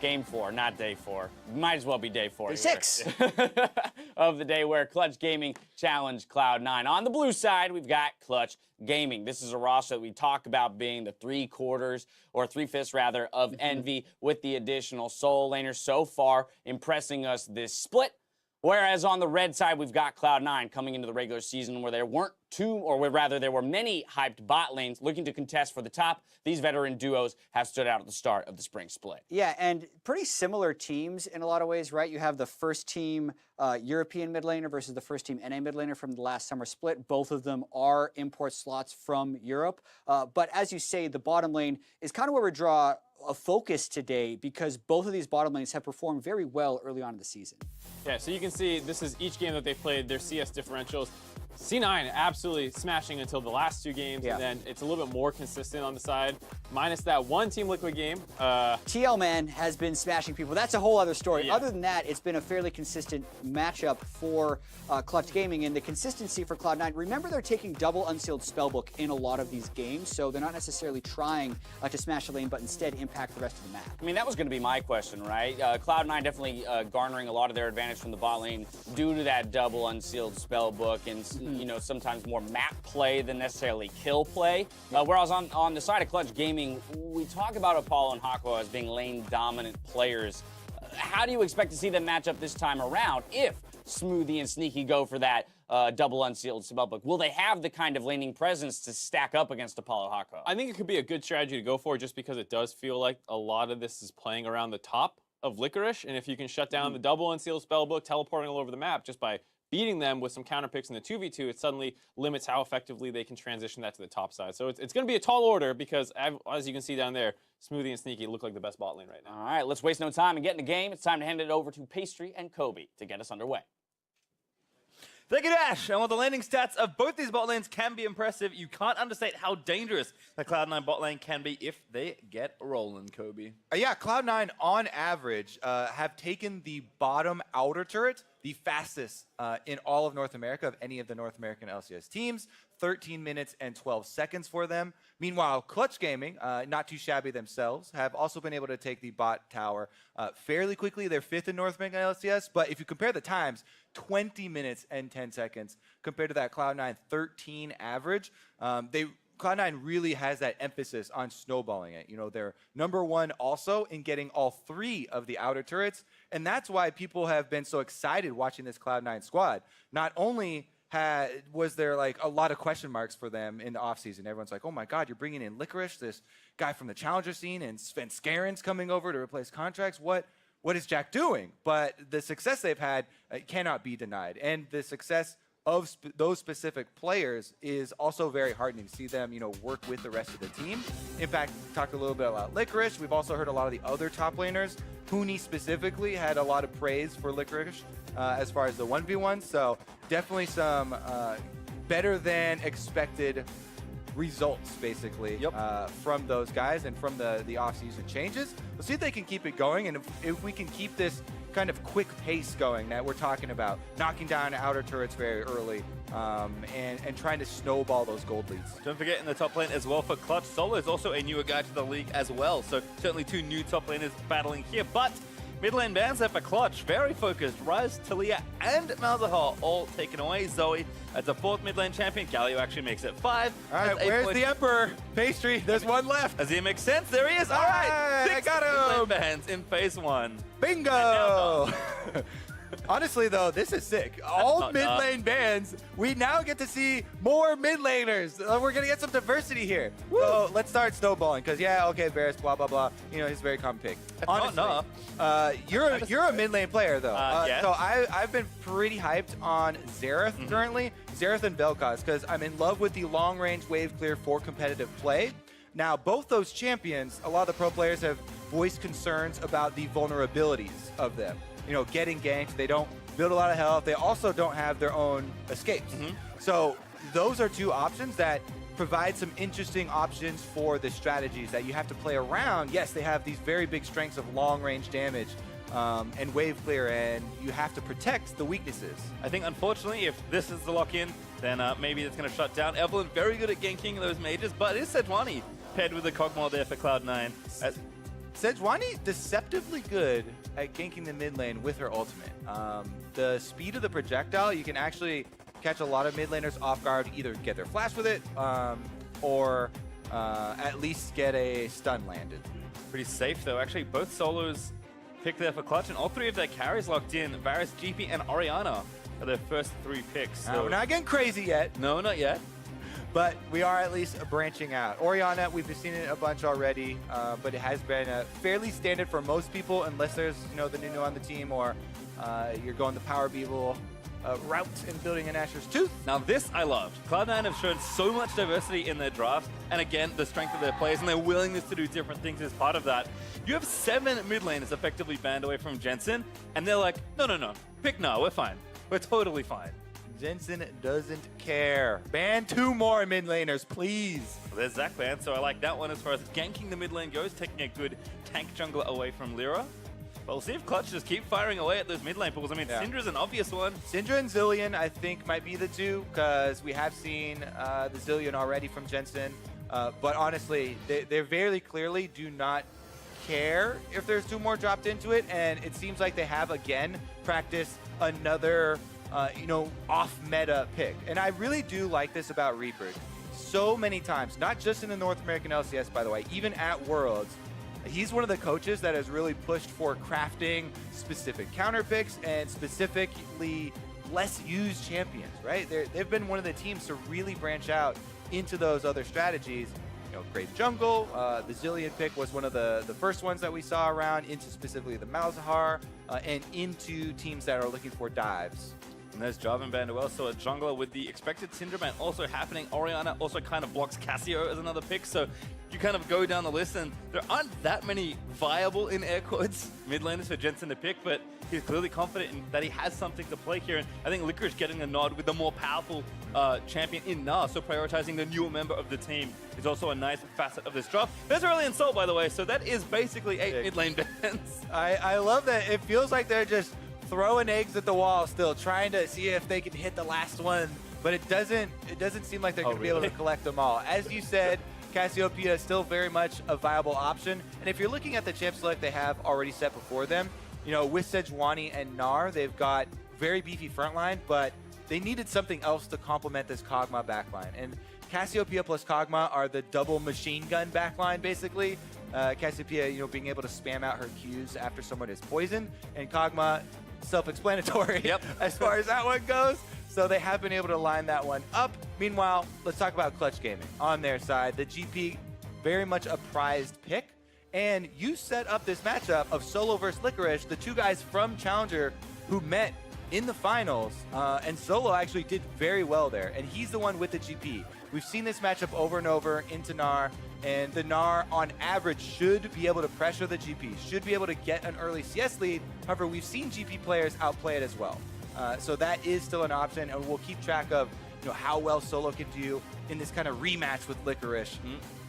Game 4, not day 4. Might as well be day 4. Day 6 of the day where Clutch Gaming challenged Cloud9. On the blue side, we've got Clutch Gaming. This is a roster that we talk about being the 3/4 or 3/5 rather of Envy with the additional Soul Laners so far impressing us this split. Whereas on the red side, we've got Cloud9 coming into the regular season where there weren't there were many hyped bot lanes looking to contest for the top. These veteran duos have stood out at the start of the spring split. Yeah, and pretty similar teams in a lot of ways, right? You have the first team European mid laner versus the first team NA mid laner from the last summer split. Both of them are import slots from Europe. But as you say, the bottom lane is kind of where we draw a focus today because both of these bottom lanes have performed very well early on in the season. Yeah, so you can see this is each game that they've played, their CS differentials. C9 absolutely smashing until the last 2 games, and then it's a little bit more consistent on the side, minus that one Team Liquid game. TL Man has been smashing people. That's a whole other story. Other than that, it's been a fairly consistent matchup for Clutch Gaming, and the consistency for Cloud9. Remember, they're taking double unsealed spellbook in a lot of these games, so they're not necessarily trying to smash a lane, but instead impact the rest of the map. I mean, that was going to be my question, right? Cloud9 definitely garnering a lot of their advantage from the bot lane due to that double unsealed spellbook and you know, sometimes more map play than necessarily kill play. Whereas on the side of Clutch Gaming, we talk about Apollo and Hako as being lane dominant players. How do you expect to see them match up this time around if Smoothie and Sneaky go for that double unsealed spellbook? Will they have the kind of laning presence to stack up against Apollo Hako? I think it could be a good strategy to go for just because it does feel like a lot of this is playing around the top of Licorice, and if you can shut down the double unsealed spellbook, teleporting all over the map just by beating them with some counter picks in the 2v2, it suddenly limits how effectively they can transition that to the top side. So it's going to be a tall order because, as you can see down there, Smoothie and Sneaky look like the best bot lane right now. All right, let's waste no time and get in the game. It's time to hand it over to Pastry and Kobe to get us underway. Thank you, Dash. And while the landing stats of both these bot lanes can be impressive, you can't understate how dangerous the Cloud9 bot lane can be if they get rolling, Kobe. Yeah, Cloud9 on average have taken the bottom outer turret the fastest in all of North America of any of the North American LCS teams. 13 minutes and 12 seconds for them. Meanwhile, Clutch Gaming, not too shabby themselves, have also been able to take the bot tower fairly quickly. They're 5th in North American LCS, but if you compare the times, 20 minutes and 10 seconds compared to that Cloud9 13 average. Cloud9 really has that emphasis on snowballing it. You know, they're #1 also in getting all 3 of the outer turrets, and that's why people have been so excited watching this Cloud9 squad. Not only was there like a lot of question marks for them in the offseason. Everyone's like, oh my God, you're bringing in Licorice, this guy from the Challenger scene, and Sven Skaren's coming over to replace contracts. What is Jack doing? But the success they've had cannot be denied. And the success of those specific players is also very heartening to see them, you know, work with the rest of the team. In fact, we talked a little bit about Licorice. We've also heard a lot of the other top laners. Huni specifically had a lot of praise for Licorice as far as the 1v1. So definitely some better than expected results, basically, from those guys and from the off-season changes. We'll see if they can keep it going, and if we can keep this kind of quick pace going that we're talking about, knocking down outer turrets very early, and trying to snowball those gold leads. Don't forget in the top lane as well for Clutch, Solo is also a newer guy to the league as well, so certainly 2 new top laners battling here, but mid lane bans there for Clutch, very focused. Ryze, Talia, and Malzahar all taken away. Zoe as a 4th mid lane champion. Galio actually makes it 5. All right, where's the Emperor? Pastry, there's one left. Does he make sense? There he is. All right, 6 I got him. mid lane bans in phase 1. Bingo! Honestly, though, this is sick. All mid lane bans. We now get to see more mid laners. We're going to get some diversity here. Woo. So let's start snowballing because, yeah, okay, Varus, blah, blah, blah. You know, he's a very common pick. Honestly, you're a mid lane player, though. Yes. So I've been pretty hyped on Xerath currently. Xerath and Vel'Koz because I'm in love with the long-range wave clear for competitive play. Now, both those champions, a lot of the pro players have voiced concerns about the vulnerabilities of them. You know, getting ganked, they don't build a lot of health. They also don't have their own escapes. So those are 2 options that provide some interesting options for the strategies that you have to play around. Yes, they have these very big strengths of long-range damage and wave clear, and you have to protect the weaknesses. I think, unfortunately, if this is the lock-in, then maybe it's going to shut down. Evelyn very good at ganking those mages, but it is Sejuani paired with the Kog'Maw there for Cloud9. Sejuani deceptively good at ganking the mid lane with her ultimate. The speed of the projectile, you can actually catch a lot of mid laners off guard, either get their flash with it, or at least get a stun landed. Pretty safe though. Actually, both solos picked there for clutch, and all three of their carries locked in. Varus, GP, and Orianna are their first 3 picks. So We're not getting crazy yet, no, not yet. but we are at least branching out. Orianna, we've seen it a bunch already, but it has been fairly standard for most people, unless there's the new on the team, or you're going the Power Beetle route and building an Asher's Tooth. Now this I loved. Cloud9 have shown so much diversity in their drafts, and again, the strength of their players and their willingness to do different things is part of that. You have 7 mid laners effectively banned away from Jensen, and they're like, no, pick no, we're fine. We're totally fine. Jensen doesn't care. Ban 2 more mid laners, please. Well, there's Zac ban, so I like that one as far as ganking the mid lane goes, taking a good tank jungler away from Lyra. But we'll see if Clutch just keep firing away at those mid lane pools. I mean, Syndra's an obvious one. Syndra and Zillion, I think, might be the two, because we have seen the Zillion already from Jensen. But honestly, they very clearly do not care if there's 2 more dropped into it, and it seems like they have, again, practiced another, off-meta pick. And I really do like this about Reaper. So many times, not just in the North American LCS, by the way, even at Worlds, he's one of the coaches that has really pushed for crafting specific counter picks and specifically less used champions, right? They've been one of the teams to really branch out into those other strategies. Great Jungle, the Zillion pick was one of the first ones that we saw around, into specifically the Malzahar, and into teams that are looking for dives. And there's Jarvan banned as well, so a jungler with the expected Syndra ban also happening. Orianna also kind of blocks Cassio as another pick, so you kind of go down the list, and there aren't that many viable, in air quotes, mid laners for Jensen to pick, but he's clearly confident in that he has something to play here, and I think Licorice getting a nod with the more powerful champion in Gnar, so prioritizing the newer member of the team is also a nice facet of this draft. There's Aurelion Sol, by the way, so that is basically 8 mid lane bans. I love that. It feels like they're just throwing eggs at the wall still, trying to see if they can hit the last one, but it doesn't seem like they're going to be able to collect them all. As you said, Cassiopeia is still very much a viable option, and if you're looking at the champ select they have already set before them, with Sejuani and Gnar, they've got very beefy frontline, but they needed something else to complement this Kog'Maw backline, and Cassiopeia plus Kog'Maw are the double machine gun backline, basically. Cassiopeia, being able to spam out her Qs after someone is poisoned, and Kog'Maw, self-explanatory as far as that one goes. So they have been able to line that one up. Meanwhile, let's talk about Clutch Gaming. On their side, the GP, very much a prized pick. And you set up this matchup of Solo versus Licorice, the 2 guys from Challenger who met in the finals. And Solo actually did very well there. And he's the one with the GP. We've seen this matchup over and over into Gnar. And the Gnar, on average, should be able to pressure the GP, should be able to get an early CS lead. However, we've seen GP players outplay it as well. So that is still an option, and we'll keep track of how well Solo can do in this kind of rematch with Licorice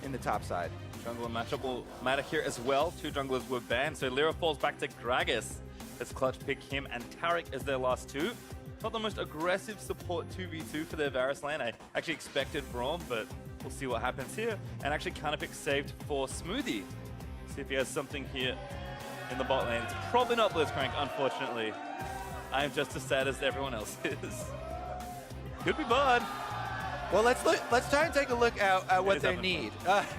in the top side. Jungle matchup will matter here as well. 2 junglers were banned, so Lyra falls back to Gragas as Clutch pick him and Taric as their last 2. Not the most aggressive support 2v2 for their Varus lane. I actually expected Braum, but we'll see what happens here. And actually counterpick saved for Smoothie. See if he has something here in the bot lane. It's probably not Blitzcrank, unfortunately. I am just as sad as everyone else is. Could be Bud. Well, let's try and take a look at what they need.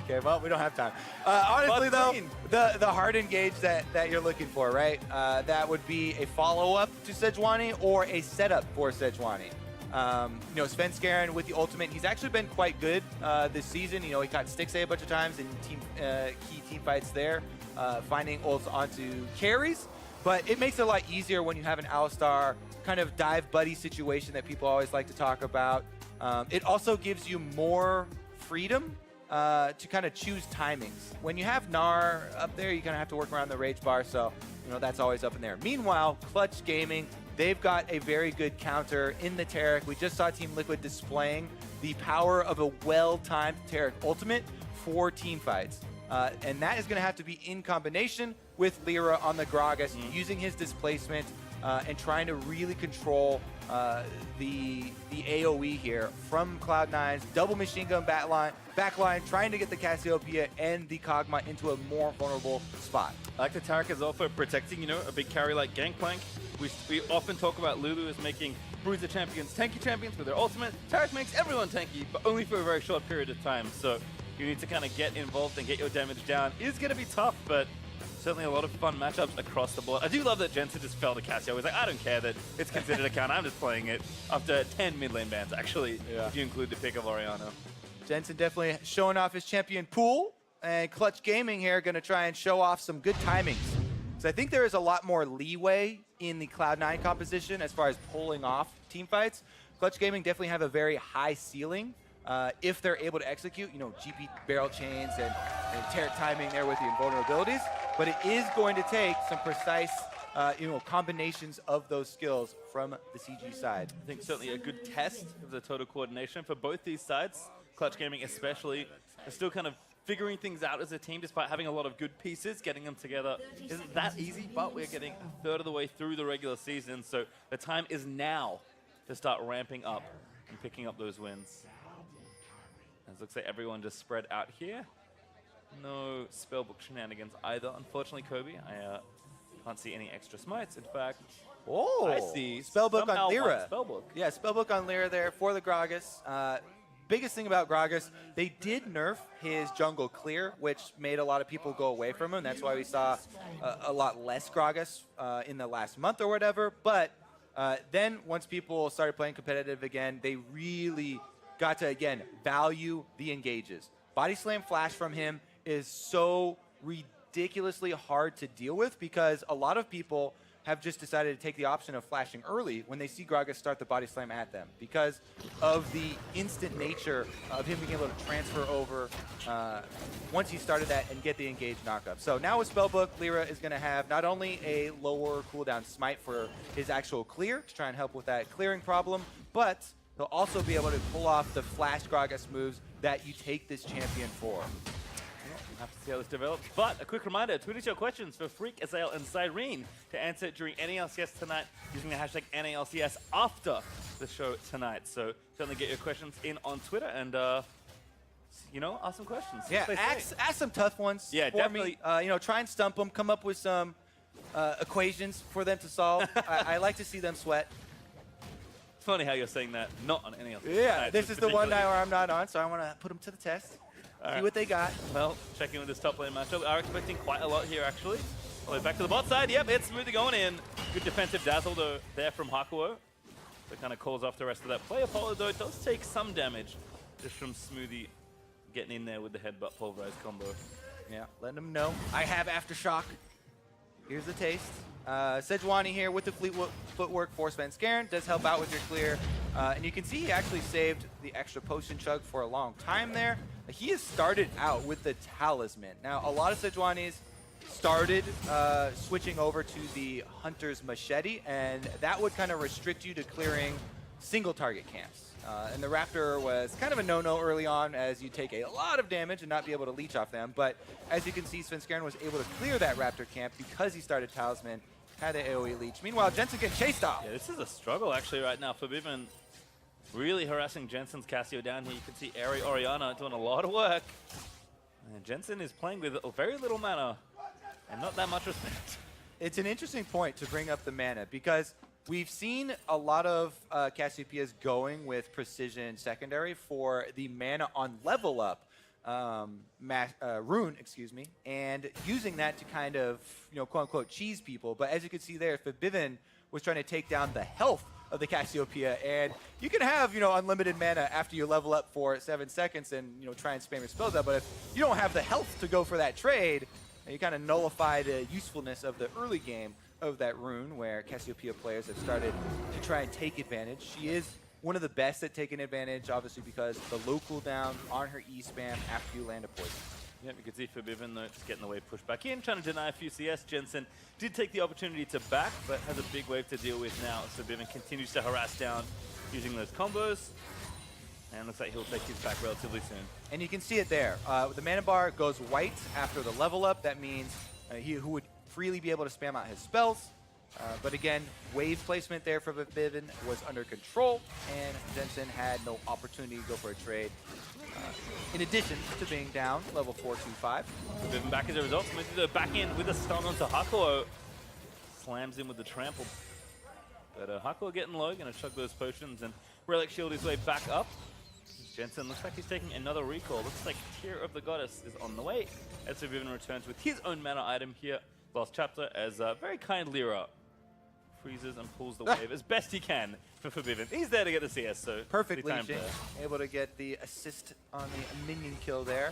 Okay, well, we don't have time. Honestly, though, the hard engage that you're looking for, right? That would be a follow-up to Sejuani or a setup for Sejuani. Svenskeren with the ultimate, he's actually been quite good this season. He got Stixxay a bunch of times in key team fights there, finding ults onto carries. But it makes it a lot easier when you have an Alistar kind of dive buddy situation that people always like to talk about. It also gives you more freedom to kind of choose timings. When you have Gnar up there, you kind of have to work around the rage bar, so that's always up in there. Meanwhile, Clutch Gaming, they've got a very good counter in the Taric. We just saw Team Liquid displaying the power of a well-timed Taric ultimate for team fights. And that is going to have to be in combination with Lyra on the Gragas, using his displacement and trying to really control the AoE here from Cloud9's double machine gun backline, trying to get the Cassiopeia and the Kog'Maw into a more vulnerable spot. I like the Taric as well for protecting, you know, a big carry like Gangplank. We often talk about Lulu as making Bruiser champions tanky champions with their ultimate. Taric makes everyone tanky, but only for a very short period of time. So you need to kind of get involved and get your damage down. It's going to be tough, but certainly a lot of fun matchups across the board. I do love that Jensen just fell to Cassio. He's like, I don't care that it's considered a count. I'm just playing it after 10 mid lane bans, actually, if you include the pick of Oriana. Jensen definitely showing off his champion pool, and Clutch Gaming here going to try and show off some good timings. So I think there is a lot more leeway in the Cloud9 composition as far as pulling off team fights. Clutch Gaming definitely have a very high ceiling if they're able to execute, you know, GP barrel chains and Taric timing there with the invulnerabilities. But it is going to take some precise, you know, combinations of those skills from the CG side. I think certainly a good test of the total coordination for both these sides. Clutch Gaming especially are still kind of figuring things out as a team despite having a lot of good pieces. Getting them together isn't that easy, but we're getting a third of the way through the regular season, so the time is now to start ramping up and picking up those wins. It looks like everyone just spread out here. No spellbook shenanigans either, unfortunately, Kobe. I can't see any extra smites. In fact, I see spellbook somehow on Lyra. one spellbook. Yeah, spellbook on Lyra there for the Gragas. Biggest thing about Gragas, they did nerf his jungle clear, which made a lot of people go away from him. That's why we saw a lot less Gragas in the last month or whatever. But then once people started playing competitive again, they really got to, again, value the engages. Body slam flash from him is so ridiculously hard to deal with because a lot of people have just decided to take the option of flashing early when they see Gragas start the body slam at them because of the instant nature of him being able to transfer over once he started that and get the engage knockup. So now with Spellbook, Lyra is going to have not only a lower cooldown smite for his actual clear to try and help with that clearing problem, but he'll also be able to pull off the flash Gragas moves that you take this champion for. We'll have to see how this develops. But a quick reminder, tweet us your questions for Freak, Azael, and Cyrene to answer during NALCS tonight using the hashtag NALCS after the show tonight. So certainly get your questions in on Twitter and, you know, ask some questions. Yeah, ask some tough ones Yeah, for definitely. me. You know, try and stump them, come up with some equations for them to solve. I like to see them sweat. It's funny how you're saying that, not on NALCS. Yeah, tonight, this is the one particularly. night where I'm not on, so I want to put them to the test. See what they got. Well, checking with this top lane matchup, we are expecting quite a lot here, actually. All the way back to the bot side. Yep, it's Smoothie going in. Good defensive dazzle though, there from Hakuo. That kind of calls off the rest of that play. Apollo, though, does take some damage just from Smoothie getting in there with the headbutt pulverize combo. Yeah, letting them know. I have Aftershock. Here's the taste. Sejuani here with the footwork for Svenskeren. Does help out with your clear. And you can see he actually saved the extra potion chug for a long time there. He has started out with the Talisman. Now, a lot of Sejuanis started switching over to the Hunter's Machete, and that would kind of restrict you to clearing single target camps. And the Raptor was kind of a no-no early on as you take a lot of damage and not be able to leech off them. But as you can see, Svenskeren was able to clear that Raptor camp because he started Talisman, had the AoE leech. Meanwhile, Jensen getting chased off. Yeah, this is a struggle actually right now for Biven. Really harassing Jensen's Cassio down here. You can see Airy Oriana doing a lot of work. And Jensen is playing with very little mana and not that much respect. It's an interesting point to bring up the mana because we've seen a lot of Cassiopeias going with precision secondary for the mana on level up rune, and using that to kind of, you know, quote unquote cheese people. But as you can see there, Biven was trying to take down the health of the Cassiopeia, and you can have, you know, unlimited mana after you level up for 7 seconds and, you know, try and spam your spells out. But if you don't have the health to go for that trade, you kind of nullify the usefulness of the early game of that rune, where Cassiopeia players have started to try and take advantage. She is one of the best at taking advantage, obviously, because the low cooldown on her E spam after you land a poison. Yeah, we can see Forbidden though, just getting the wave pushed back in, trying to deny a few CS. Jensen did take the opportunity to back, but has a big wave to deal with now. So Biven continues to harass down using those combos. And looks like he'll take his back relatively soon. And you can see it there. The mana bar goes white after the level up. That means he who would freely be able to spam out his spells. But again, wave placement there for Forbidden was under control, and Jensen had no opportunity to go for a trade. In addition to being down level 4-2-5. Forbidden back as a result. Smoothie back in with a stun onto Hakuo. Slams in with the trample. But Hakuo getting low, gonna chug those potions and Relic shield his way back up. Jensen looks like he's taking another recall. Looks like Tear of the Goddess is on the way. As Forbidden returns with his own mana item here. Last chapter as very kind Lyra freezes and pulls the wave as best he can for Forbidden. He's there to get the CS, so Perfect time leashing, able to get the assist on the minion kill there.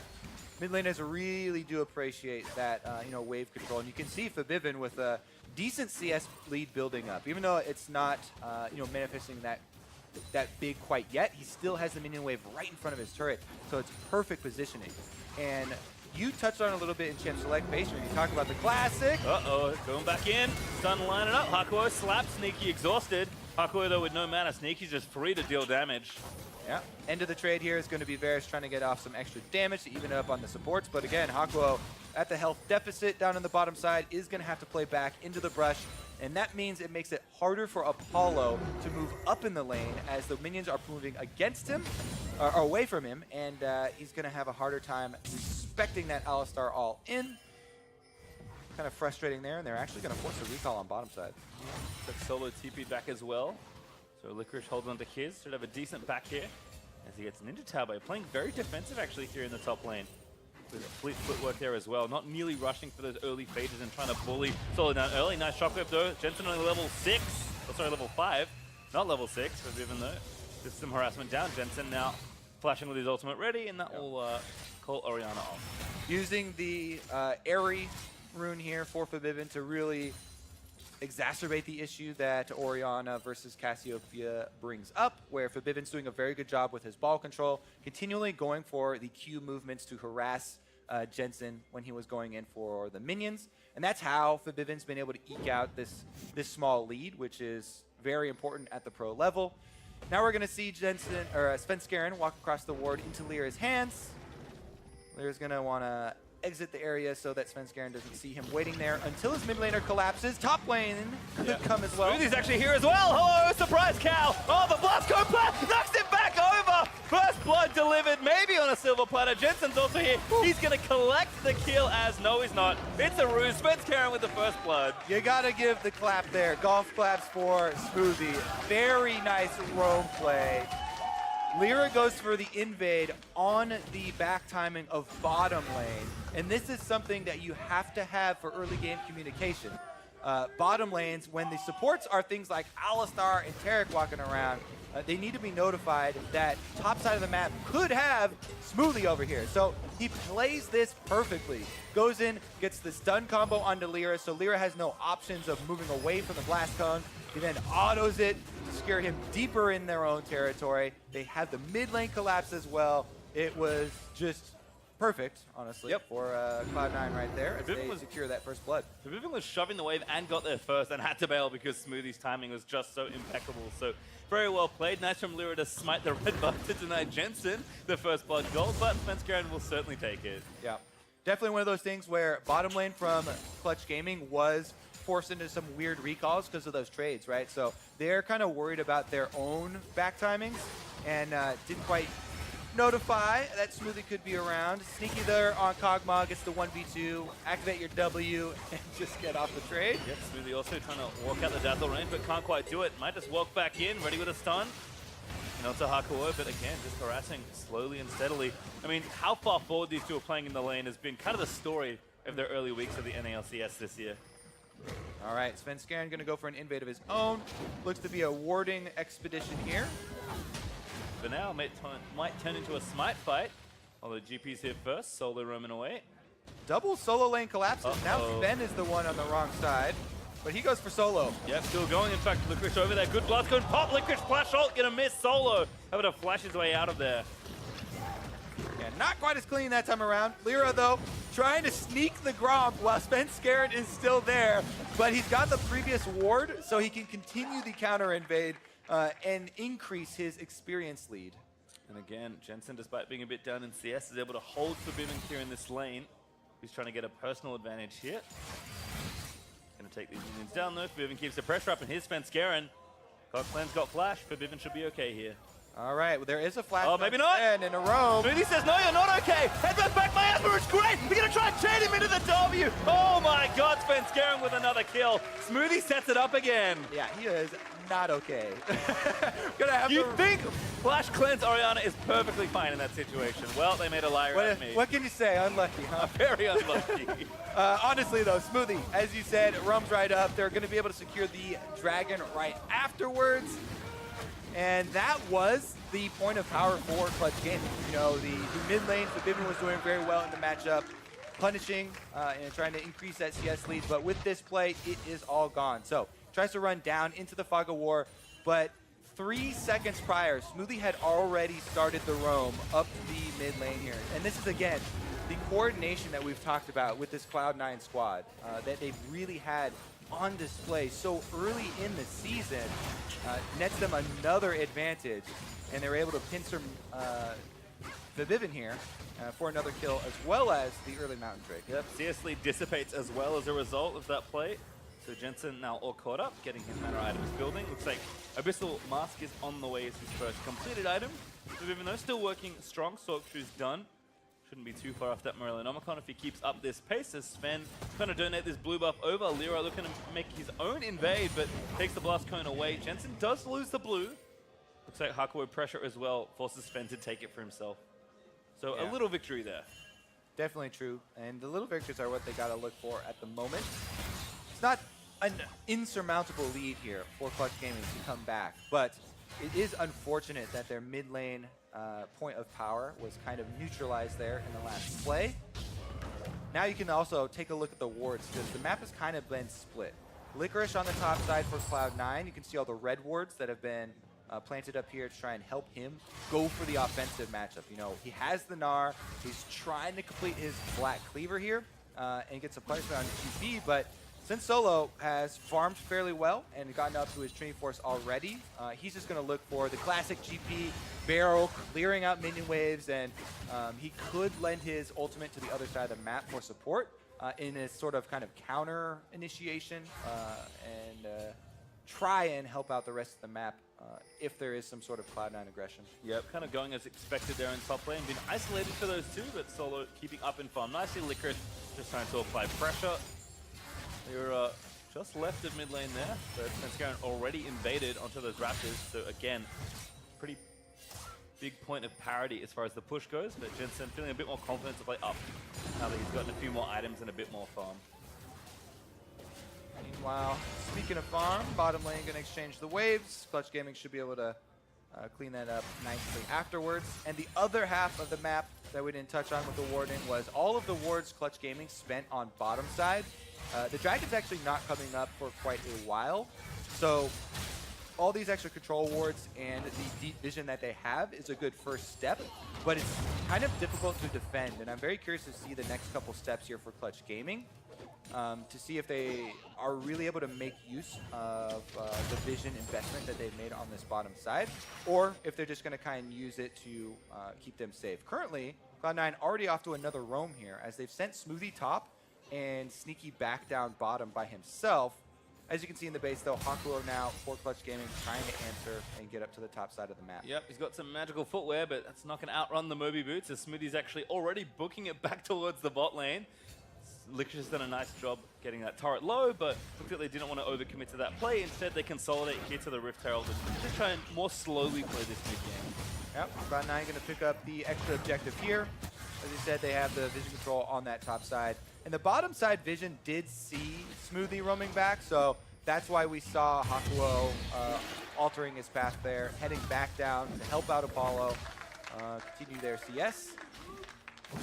Mid laners really do appreciate that wave control, and you can see Forbidden with a decent CS lead building up. Even though it's not manifesting that big quite yet, he still has the minion wave right in front of his turret, so it's perfect positioning. And you touched on a little bit in Champ Select base when you talk about the classic. Uh-oh, going back in. Stun lining up. Hakuo slapped Sneaky exhausted. Hakuo, though, with no mana. Sneaky's just free to deal damage. Yeah. End of the trade here is going to be Varus trying to get off some extra damage to even it up on the supports. But again, Hakuo at the health deficit down on the bottom side is going to have to play back into the brush. And that means it makes it harder for Apollo to move up in the lane as the minions are moving against him, or away from him, and he's going to have a harder time respecting that Alistar all in. Kind of frustrating there, and they're actually going to force a recall on bottom side. But Solo TP'd back as well. So Licorice holds on to his. Should have a decent back here as he gets Ninja Tail by playing very defensive actually here in the top lane. With fleet footwork there as well. Not nearly rushing for those early phases and trying to bully Solo down early. Nice shockwave though. Jensen only level 6. Oh, sorry, level 5. Not level 6, but even though. There's some harassment down. Jensen now flashing with his ultimate ready, and that will call Orianna off. Using the Airy rune here for Forbidden to really exacerbate the issue that Orianna versus Cassiopeia brings up, where Forbidden's doing a very good job with his ball control, continually going for the Q movements to harass Jensen when he was going in for the minions. And that's how Forbidden's been able to eke out this small lead, which is very important at the pro level. Now we're going to see Svenskeren walk across the ward into Lyra's hands. Lyra's going to want to exit the area so that Svenskeren doesn't see him waiting there until his mid laner collapses. Top lane could come as well. Smoothie's actually here as well. Hello, surprise cow. Oh, the blast code knocks it back over. First blood delivered, maybe on a silver platter. Jensen's also here. He's going to collect the kill as no, he's not. It's a ruse. Svenskeren with the first blood. You got to give the clap there. Golf claps for Smoothie. Very nice roam play. Lyra goes for the invade on the back timing of bottom lane, and this is something that you have to have for early game communication. Bottom lanes, when the supports are things like Alistar and Taric walking around, they need to be notified that top side of the map could have Smoothie over here. So he plays this perfectly. Goes in, gets the stun combo onto Lyra, so Lyra has no options of moving away from the blast cone. He then autos it to scare him deeper in their own territory. They have the mid lane collapse as well. It was just perfect, honestly, for Cloud9 right there as they secure that first blood. Forbidden was shoving the wave and got there first and had to bail because Smoothie's timing was just so impeccable. So very well played. Nice from Lyra to smite the red buff to deny Jensen the first blood goal, but Svenskeren will certainly take it. Yeah, definitely one of those things where bottom lane from Clutch Gaming was forced into some weird recalls because of those trades, right? So they're kind of worried about their own back timings and didn't quite notify that Smoothie could be around. Sneaky there on Kog'Maw, gets the 1v2, activate your W, and just get off the trade. Yep, Smoothie also trying to walk out the dazzle range, but can't quite do it. Might just walk back in, ready with a stun. And onto Hakuo, but again, just harassing slowly and steadily. I mean, how far forward these two are playing in the lane has been kind of the story of their early weeks of the LCS this year. All right, Svenskeren going to go for an invade of his own. Looks to be a warding expedition here. For now, might turn into a smite fight. Although GP's here first, Solo roaming away. Double solo lane collapses. Now Sven is the one on the wrong side, but he goes for solo. Yep, still going. In fact, Licorice over there. Good blast cone pop. Licorice flash ult, gonna miss Solo. Having to flash his way out of there. Yeah, not quite as clean that time around. Lyra, though, trying to sneak the Gromp while Svenskeren is still there, but he's got the previous ward, so he can continue the counter invade and increase his experience lead. And again, Jensen, despite being a bit down in CS, is able to hold Forbidden here in this lane. He's trying to get a personal advantage here. Gonna take these minions down though. Forbidden keeps the pressure up, and here's Svenskeren. Cloud9's got flash. Forbidden should be okay here. All right, well, there is a flash. Oh, maybe not. And in a row. Smoothie says, no, you're not okay. Headbutt back by Asper is great. We're going to try and chain him into the W. Oh my God, Svenskeren with another kill. Smoothie sets it up again. Yeah, he is not okay. Gonna have You to... think Flash Cleanse Orianna is perfectly fine in that situation? Well, they made a liar out of me. What can you say? Unlucky, huh? Very unlucky. Honestly, though, Smoothie, as you said, roams right up. They're going to be able to secure the dragon right afterwards. And that was the point of power for Clutch Gaming. You know, the mid lane, Forbidden was doing very well in the matchup, punishing and trying to increase that CS lead. But with this play, it is all gone. So tries to run down into the Fog of War, but 3 seconds prior, Smoothie had already started the roam up the mid lane here. And this is, again, the coordination that we've talked about with this Cloud9 squad that they've really had on display so early in the season nets them another advantage, and they're able to pincer Vivivin here for another kill, as well as the early Mountain Drake. Yep, CS lead dissipates as well as a result of that play. So Jensen now all caught up, getting his mana items building. Looks like Abyssal Mask is on the way as his first completed item. Vivivin though still working strong, Sorkshu's done. Shouldn't be too far off that Morellonomicon if he keeps up this pace, as Sven trying to donate this blue buff over. Lira looking to make his own invade, but takes the blast cone away. Jensen does lose the blue. Looks like Hakuo pressure as well forces Sven to take it for himself. So Yeah. a little victory there. Definitely true, and the little victories are what they got to look for at the moment. It's not an insurmountable lead here for Clutch Gaming to come back, but it is unfortunate that their mid lane point of power was kind of neutralized there in the last play. Now you can also take a look at the wards, because the map has kind of been split. Licorice on the top side for Cloud9. You can see all the red wards that have been planted up here to try and help him go for the offensive matchup. You know, he has the Gnar, he's trying to complete his Black Cleaver here and get some punishment on GP, but since Solo has farmed fairly well and gotten up to his Trinity Force already, he's just going to look for the classic GP barrel, clearing out minion waves, and he could lend his ultimate to the other side of the map for support in a sort of kind of counter initiation and try and help out the rest of the map if there is some sort of Cloud9 aggression. Yep, kind of going as expected there in top lane. Been isolated for those two, but Solo keeping up in farm nicely. Licorice just trying to apply pressure. They're just left of mid lane there, but Svenskeren already invaded onto those Raptors. So again, pretty big point of parity as far as the push goes, but Jensen feeling a bit more confident to play up now that he's gotten a few more items and a bit more farm. Meanwhile, speaking of farm, bottom lane going to exchange the waves. Clutch Gaming should be able to clean that up nicely afterwards. And the other half of the map that we didn't touch on with the warding was all of the wards Clutch Gaming spent on bottom side. The Dragon's actually not coming up for quite a while, so all these extra control wards and the deep vision that they have is a good first step, but it's kind of difficult to defend, and I'm very curious to see the next couple steps here for Clutch Gaming to see if they are really able to make use of the vision investment that they've made on this bottom side, or if they're just going to kind of use it to keep them safe. Currently, Cloud9 already off to another roam here, as they've sent Smoothie top and Sneaky back down bottom by himself. As you can see in the base, though, Hakuo now for Clutch Gaming trying to answer and get up to the top side of the map. Yep, he's got some magical footwear, but that's not going to outrun the Moby Boots, as Smoothie's actually already booking it back towards the bot lane. Licorice has done a nice job getting that turret low, but looks like they didn't want to overcommit to that play. Instead, they consolidate here to the Rift Herald and just try and more slowly play this mid-game. Yep, Cloud9 going to pick up the extra objective here. As you said, they have the vision control on that top side. And the bottom side vision did see Smoothie roaming back, so that's why we saw Hakuo altering his path there, heading back down to help out Apollo, continue their CS.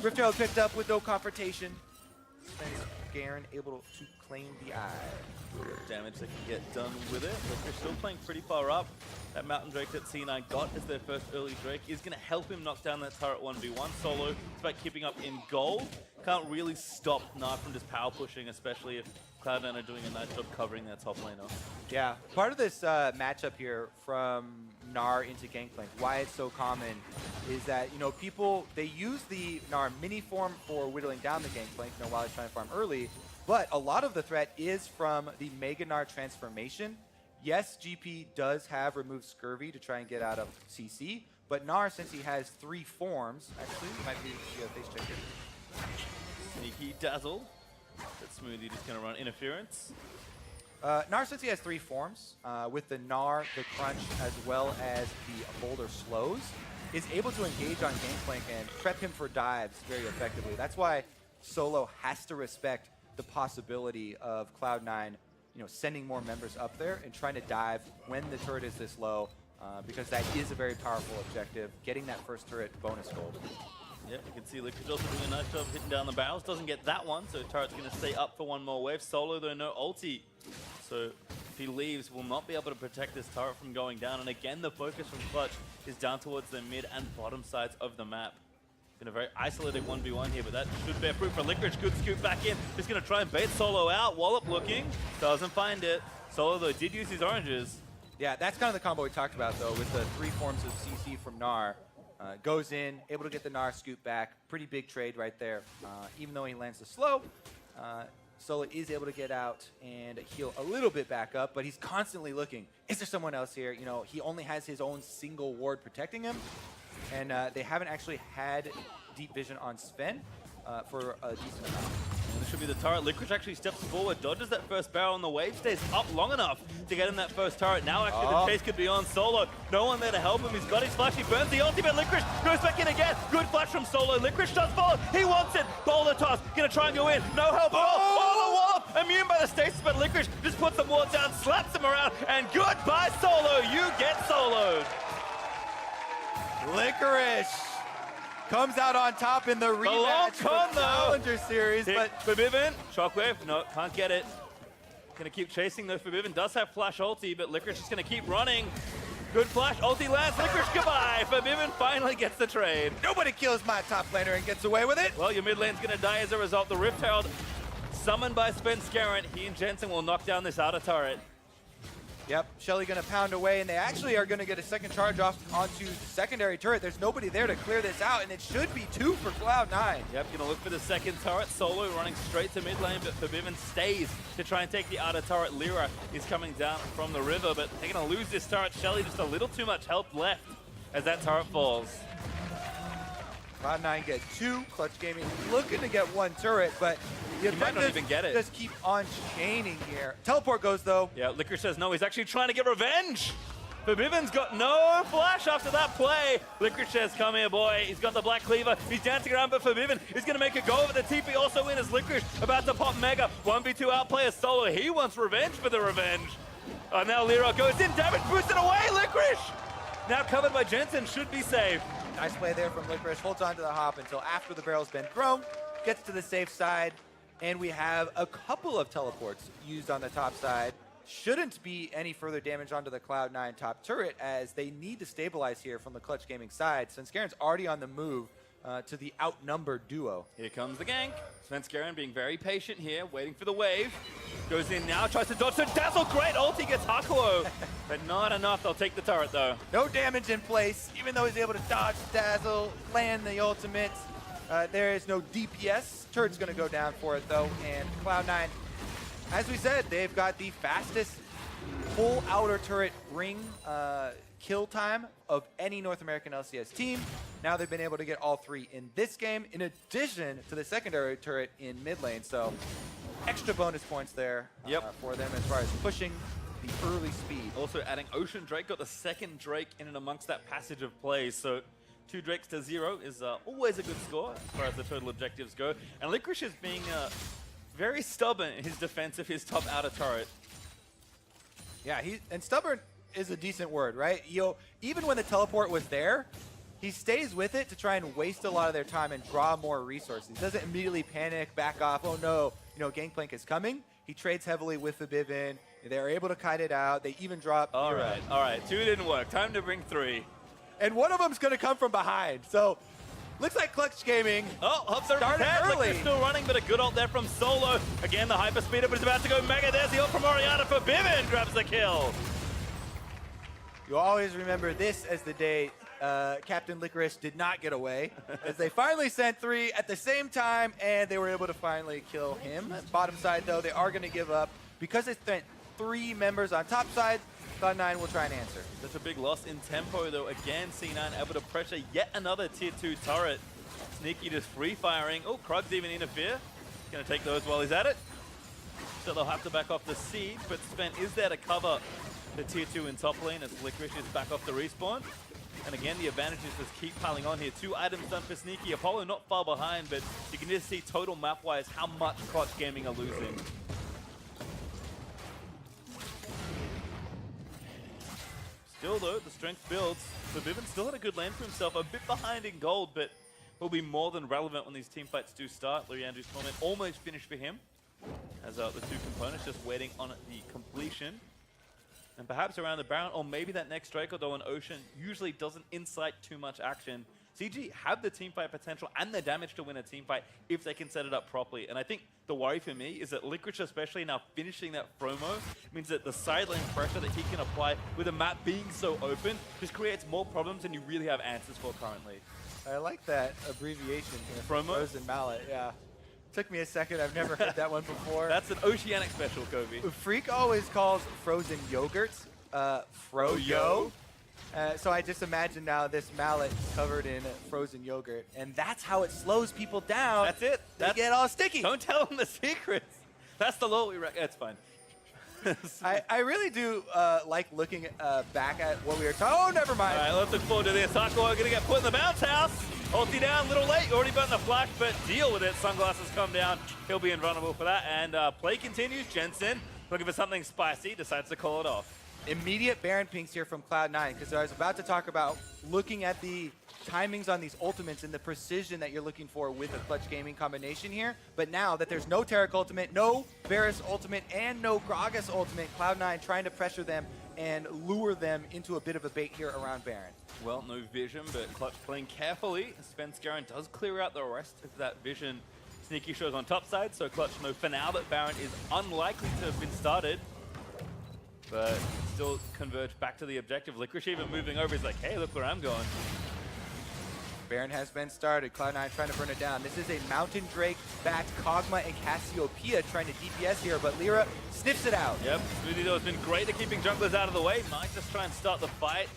Rift Herald picked up with no confrontation. Svenskeren able to claim the eye. Damage they can get done with it, but they're still playing pretty far up. That Mountain Drake that C9 got as their first early Drake is going to help him knock down that turret 1v1. Solo, it's about keeping up in gold. Can't really stop Gnar from just power pushing, especially if Cloud9 are doing a nice job covering their top laner. Yeah, part of this matchup here from Gnar into Gangplank, why it's so common is that, you know, people, they use the Gnar mini form for whittling down the Gangplank, you know, while he's trying to farm early, but a lot of the threat is from the Mega Gnar transformation. Yes, GP does have removed Scurvy to try and get out of CC, but Gnar, since he has 3 forms, actually, might be a face check here. Sneaky dazzle. But Smoothie just going to run interference. Gnar, since he has 3 forms, with the Gnar, the Crunch, as well as the Boulder Slows, is able to engage on Gangplank and prep him for dives very effectively. That's why Solo has to respect the possibility of Cloud9, sending more members up there and trying to dive when the turret is this low, because that is a very powerful objective, getting that first turret bonus gold. Yep, you can see Liquid also doing a nice job hitting down the barrels. Doesn't get that one, so turret's going to stay up for one more wave. Solo, though, no ulti. So if he leaves, will not be able to protect this turret from going down. And again, the focus from Clutch is down towards the mid and bottom sides of the map. Been a very isolated 1v1 here, but that should bear fruit for Licorice. Good scoop back in. Just going to try and bait Solo out. Wallop looking. Doesn't find it. Solo, though, did use his oranges. Yeah, that's kind of the combo we talked about, though, with the 3 forms of CC from Gnar. Goes in, able to get the Gnar scoop back. Pretty big trade right there. Even though he lands the slow, Solo is able to get out and heal a little bit back up, but he's constantly looking. Is there someone else here? He only has his own single ward protecting him, and they haven't actually had deep vision on Sven for a decent amount. And this should be the turret. Licorice actually steps forward, dodges that first barrel on the wave, stays up long enough to get in that first turret. Now actually the chase could be on Solo. No one there to help him. He's got his flash. He burns the ultimate. Licorice goes back in again. Good flash from Solo. Licorice does fall. He wants it. Boulder toss. Gonna try and go in. No help at all. Oh, the wall. Immune by the stasis, but Licorice just puts the ward down, slaps him around, and goodbye, Solo. You get soloed. Licorice comes out on top in the rematch con, for the Challenger Series, but Forbidden, Shockwave, no, can't get it. Gonna keep chasing though. Forbidden does have flash ulti, but Licorice is gonna keep running. Good flash, ulti lands, Licorice goodbye. Forbidden finally gets the trade. nobody kills my top laner and gets away with it. Well, your mid lane's gonna die as a result. The Rift Herald, summoned by Scarrant, he and Jensen will knock down this outer turret. Yep, Shelly gonna pound away, and they actually are gonna get a second charge off onto the secondary turret. There's nobody there to clear this out, and it should be 2 for Cloud9. Yep, gonna look for the second turret. Solo running straight to mid lane, but Forbidden stays to try and take the outer turret. Lyra is coming down from the river, but they're gonna lose this turret. Shelly just a little too much health left as that turret falls. Cloud9 get 2. Clutch Gaming looking to get 1 turret, but the might not even get it. Just keep on chaining here. Teleport goes, though. Yeah, Licorice says no. He's actually trying to get revenge. Forbidden's got no flash after that play. Licorice says, come here, boy. He's got the Black Cleaver. He's dancing around, but Forbidden is going to make a go of it. The TP also in as Licorice about to pop Mega. 1v2 outplay as Solo. He wants revenge for the revenge. Now Lyra goes in. Damage boosted away. Licorice now covered by Jensen. Should be safe. Nice play there from Licorice. Holds on to the hop until after the barrel's been thrown. Gets to the safe side. And we have a couple of teleports used on the top side. Shouldn't be any further damage onto the Cloud9 top turret, as they need to stabilize here from the Clutch Gaming side. Svenskeren already on the move to the outnumbered duo. Here comes the gank. Svenskeren being very patient here, waiting for the wave. Goes in now, tries to dodge. So Dazzle, great ulti, gets Hakuo. But not enough. They'll take the turret, though. No damage in place, even though he's able to dodge Dazzle, land the ultimate. There is no DPS. Turret's going to go down for it, though. And Cloud9, as we said, they've got the fastest full outer turret ring kill time of any North American LCS team. Now they've been able to get all 3 in this game, in addition to the secondary turret in mid lane. So extra bonus points there for them as far as pushing the early speed. Also adding Ocean Drake, got the second Drake in and amongst that passage of plays. So 2 Drakes to 0 is always a good score as far as the total objectives go. And Licorice is being very stubborn in his defense of his top outer turret. Yeah, and stubborn is a decent word, right? Even when the teleport was there, he stays with it to try and waste a lot of their time and draw more resources. He doesn't immediately panic, back off, oh no, Gangplank is coming. He trades heavily with the Bivin. They're able to kite it out. They even drop. All right, 2 didn't work. Time to bring 3. And one of them's going to come from behind. So looks like Clutch Gaming started early. Still running, but a good ult there from Solo. Again, the hyper speeder, but it's about to go Mega. There's the ult from Oriana. Forbidden grabs the kill. You'll always remember this as the day Captain Licorice did not get away, as they finally sent 3 at the same time, and they were able to finally kill him. Bottom side, though, they are going to give up. Because they spent 3 members on top side, Cloud9 will try and answer. That's a big loss in tempo, though. Again, C9 able to pressure yet another tier 2 turret. Sneaky just free firing. Oh, Krug's even interfere. Gonna take those while he's at it. So they'll have to back off the siege, but Sven is there to cover the tier 2 in top lane as Licorice is back off the respawn. And again, the advantages just keep piling on here. 2 items done for Sneaky. Apollo not far behind, but you can just see total map-wise how much Clutch Gaming are losing. Still though, the strength builds. So Viven still had a good lane for himself, a bit behind in gold, but will be more than relevant when these team fights do start. Leandru's tournament almost finished for him, as the 2 components just waiting on the completion. And perhaps around the Baron, or maybe that next Drake, although an Ocean usually doesn't incite too much action. CG have the team fight potential and the damage to win a team fight if they can set it up properly. And I think the worry for me is that Licorice, especially now finishing that Fromo, means that the side lane pressure that he can apply with a map being so open just creates more problems than you really have answers for currently. I like that abbreviation here. Fromo? Frozen Mallet, yeah. Took me a second. I've never heard that one before. That's an oceanic special, Kobe. Freak always calls frozen yogurts Froyo. So I just imagine now this mallet covered in frozen yogurt, and that's how it slows people down. That's it. They get all sticky. Don't tell them the secrets. That's the law we That's fine. I really do like looking back at what we were talking. Oh, never mind. All right, let's look forward to this. Hako are going to get put in the bounce house. Ulti down, a little late. Already burned the flash, but deal with it. Sunglasses come down. He'll be invulnerable for that. And play continues. Jensen, looking for something spicy, decides to call it off. Immediate Baron pinks here from Cloud9, because I was about to talk about looking at the timings on these ultimates and the precision that you're looking for with a Clutch Gaming combination here. But now that there's no Taric ultimate, no Varus ultimate, and no Gragas ultimate, Cloud9 trying to pressure them and lure them into a bit of a bait here around Baron. Well, no vision, but Clutch playing carefully. Sven Scarin does clear out the rest of that vision. Sneaky shows on top side, so Clutch know for now that Baron is unlikely to have been started. But still converge back to the objective. Licorice even moving over. He's like, hey, look where I'm going. Baron has been started. Cloud9 trying to burn it down. This is a Mountain Drake backed Kog'Maw and Cassiopeia trying to DPS here, but Lyra sniffs it out. Yep, Smoothie has been great at keeping junglers out of the way. Might just try and start the fight.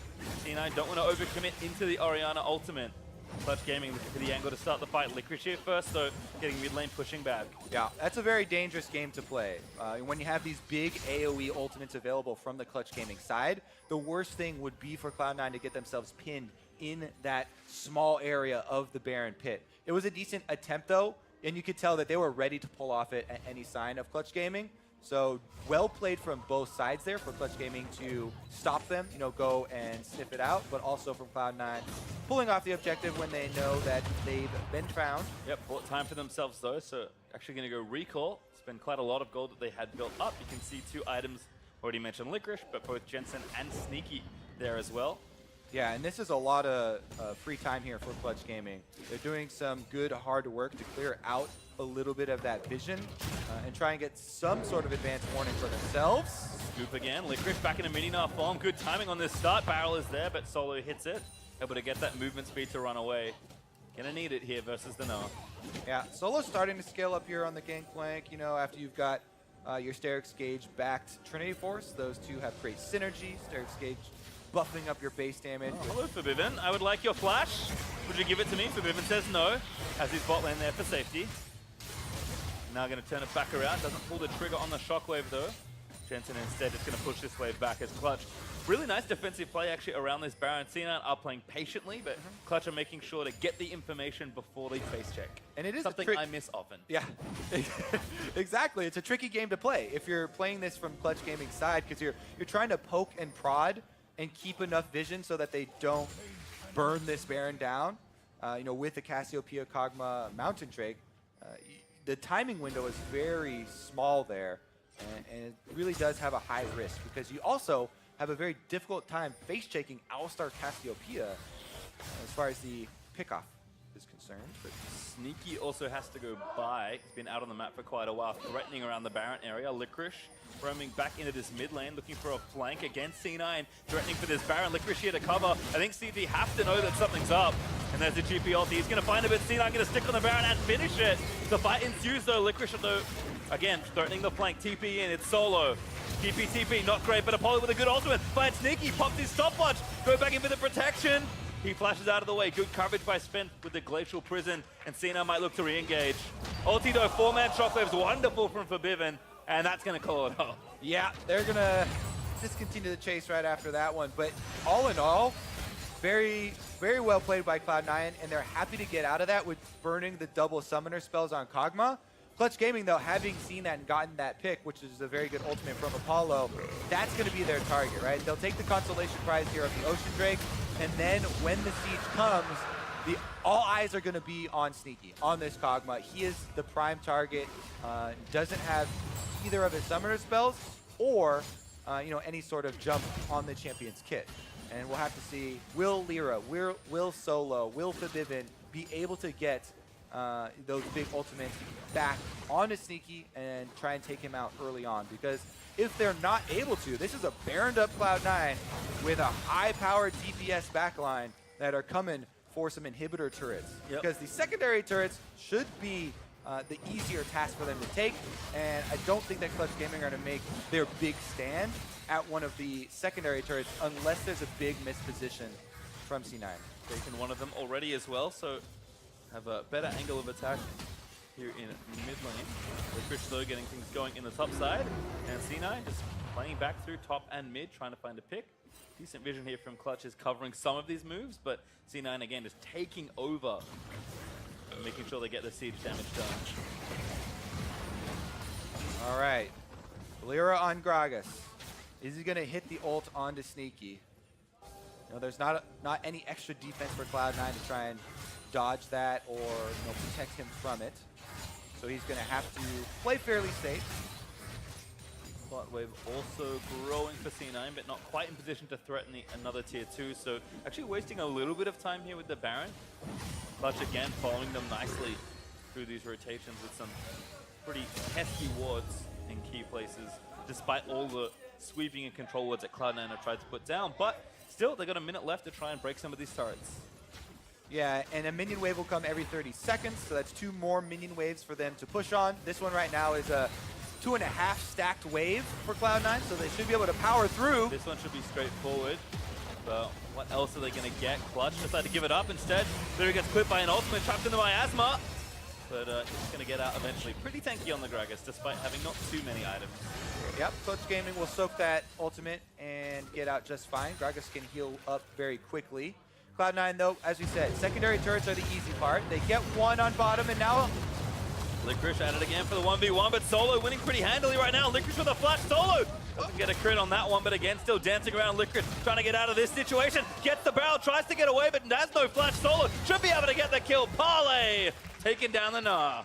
C9 don't want to overcommit into the Orianna ultimate. Clutch Gaming looking for the angle to start the fight. Licorice here first, though, getting mid lane pushing back. Yeah, that's a very dangerous game to play. When you have these big AoE ultimates available from the Clutch Gaming side, the worst thing would be for Cloud9 to get themselves pinned in that small area of the Baron pit. It was a decent attempt, though, and you could tell that they were ready to pull off it at any sign of Clutch Gaming. So well played from both sides there for Clutch Gaming to stop them, go and sniff it out, but also from Cloud9 pulling off the objective when they know that they've been found. Yep, bought time for themselves though, so actually going to go recall. Spend quite a lot of gold that they had built up. You can see 2 items, already mentioned Licorice, but both Jensen and Sneaky there as well. Yeah, and this is a lot of free time here for Clutch Gaming. They're doing some good hard work to clear out a little bit of that vision and try and get some sort of advanced warning for themselves. Scoop again, Licorice back in a mini-Gnar form. Good timing on this start. Barrel is there, but Solo hits it. Able to get that movement speed to run away. Gonna need it here versus the Gnar. Yeah, Solo's starting to scale up here on the gangplank, after you've got your Sterix Gage backed Trinity Force. Those two have great synergy. Sterix Gage buffing up your base damage. Oh, hello, Forbidden. I would like your flash. Would you give it to me? Forbidden says no. Has his bot lane there for safety. Now going to turn it back around. Doesn't pull the trigger on the shockwave though. Jensen instead just going to push this wave back as Clutch. Really nice defensive play actually around this Baron. C9 are playing patiently, but Clutch are making sure to get the information before they face check. And it is something I miss often. Yeah, exactly. It's a tricky game to play if you're playing this from Clutch Gaming side, because you're trying to poke and prod and keep enough vision so that they don't burn this Baron down. With the Cassiopeia, Kog'Maw, Mountain Drake, the timing window is very small there, and it really does have a high risk because you also have a very difficult time face-checking Alistar Cassiopeia as far as the pickoff. is concerned. But Sneaky also has to go by. He's been out on the map for quite a while, threatening around the Baron area. Licorice roaming back into this mid lane, looking for a flank against C9, threatening for this Baron. Licorice here to cover. I think CG have to know that something's up. And there's the GP ulti. He's going to find a bit. C9 going to stick on the Baron and finish it. The fight ensues though. Licorice though, again, threatening the flank. TP in, it's solo. TP, not great, but Apollo with a good ultimate. Finds Sneaky, pops his stopwatch, go back in for the protection. He flashes out of the way. Good coverage by Spent with the Glacial Prison, and Cena might look to re-engage. Ulti though, 4-man shockwave's wonderful from Forbiven, and that's gonna call it off. Yeah, they're gonna discontinue the chase right after that one. But all in all, very well played by Cloud9, and they're happy to get out of that with burning the double summoner spells on Kog'Maw. Clutch Gaming, though, having seen that and gotten that pick, which is a very good ultimate from Apollo, that's going to be their target, right? They'll take the consolation prize here of the Ocean Drake, and then when the siege comes, all eyes are going to be on Sneaky, on this Kog'Maw. He is the prime target, doesn't have either of his summoner spells or any sort of jump on the champion's kit. And we'll have to see, will Lyra, will Solo, will Forbiven be able to get those big ultimates back onto Sneaky and try and take him out early on, because if they're not able to, this is a baroned up Cloud9 with a high-powered DPS backline that are coming for some inhibitor turrets. Yep. Because the secondary turrets should be the easier task for them to take, and I don't think that Clutch Gaming are going to make their big stand at one of the secondary turrets unless there's a big misposition from C9. Taken one of them already as well, so have a better angle of attack here in mid lane. Licorice though getting things going in the top side, and C9 just playing back through top and mid, trying to find a pick. Decent vision here from Clutch is covering some of these moves, but C9 again just taking over and making sure they get the siege damage done. All right, Lyra on Gragas. Is he going to hit the ult onto Sneaky? There's not any extra defense for Cloud9 to try and dodge that or protect him from it. So he's going to have to play fairly safe. Clot Wave also growing for C9, but not quite in position to threaten another tier 2. So actually wasting a little bit of time here with the Baron. Clutch again following them nicely through these rotations with some pretty hefty wards in key places, despite all the sweeping and control wards that Cloud9 have tried to put down. But still, they got a minute left to try and break some of these turrets. Yeah, and a minion wave will come every 30 seconds, so that's 2 more minion waves for them to push on. This one right now is a 2.5 stacked wave for Cloud9, so they should be able to power through. This one should be straightforward, but what else are they going to get? Clutch decided to give it up instead. There he gets clipped by an ultimate, trapped in the miasma, but he's going to get out eventually. Pretty tanky on the Gragas, despite having not too many items. Yep, Clutch Gaming will soak that ultimate and get out just fine. Gragas can heal up very quickly. Cloud9, though, as we said, secondary turrets are the easy part. They get one on bottom, and now Licorice at it again for the 1v1, but Solo winning pretty handily right now. Licorice with a flash. Solo doesn't get a crit on that one, but again, still dancing around. Licorice trying to get out of this situation. Gets the barrel, tries to get away, but has no flash. Solo should be able to get the kill. Parlay taking down the Gnar.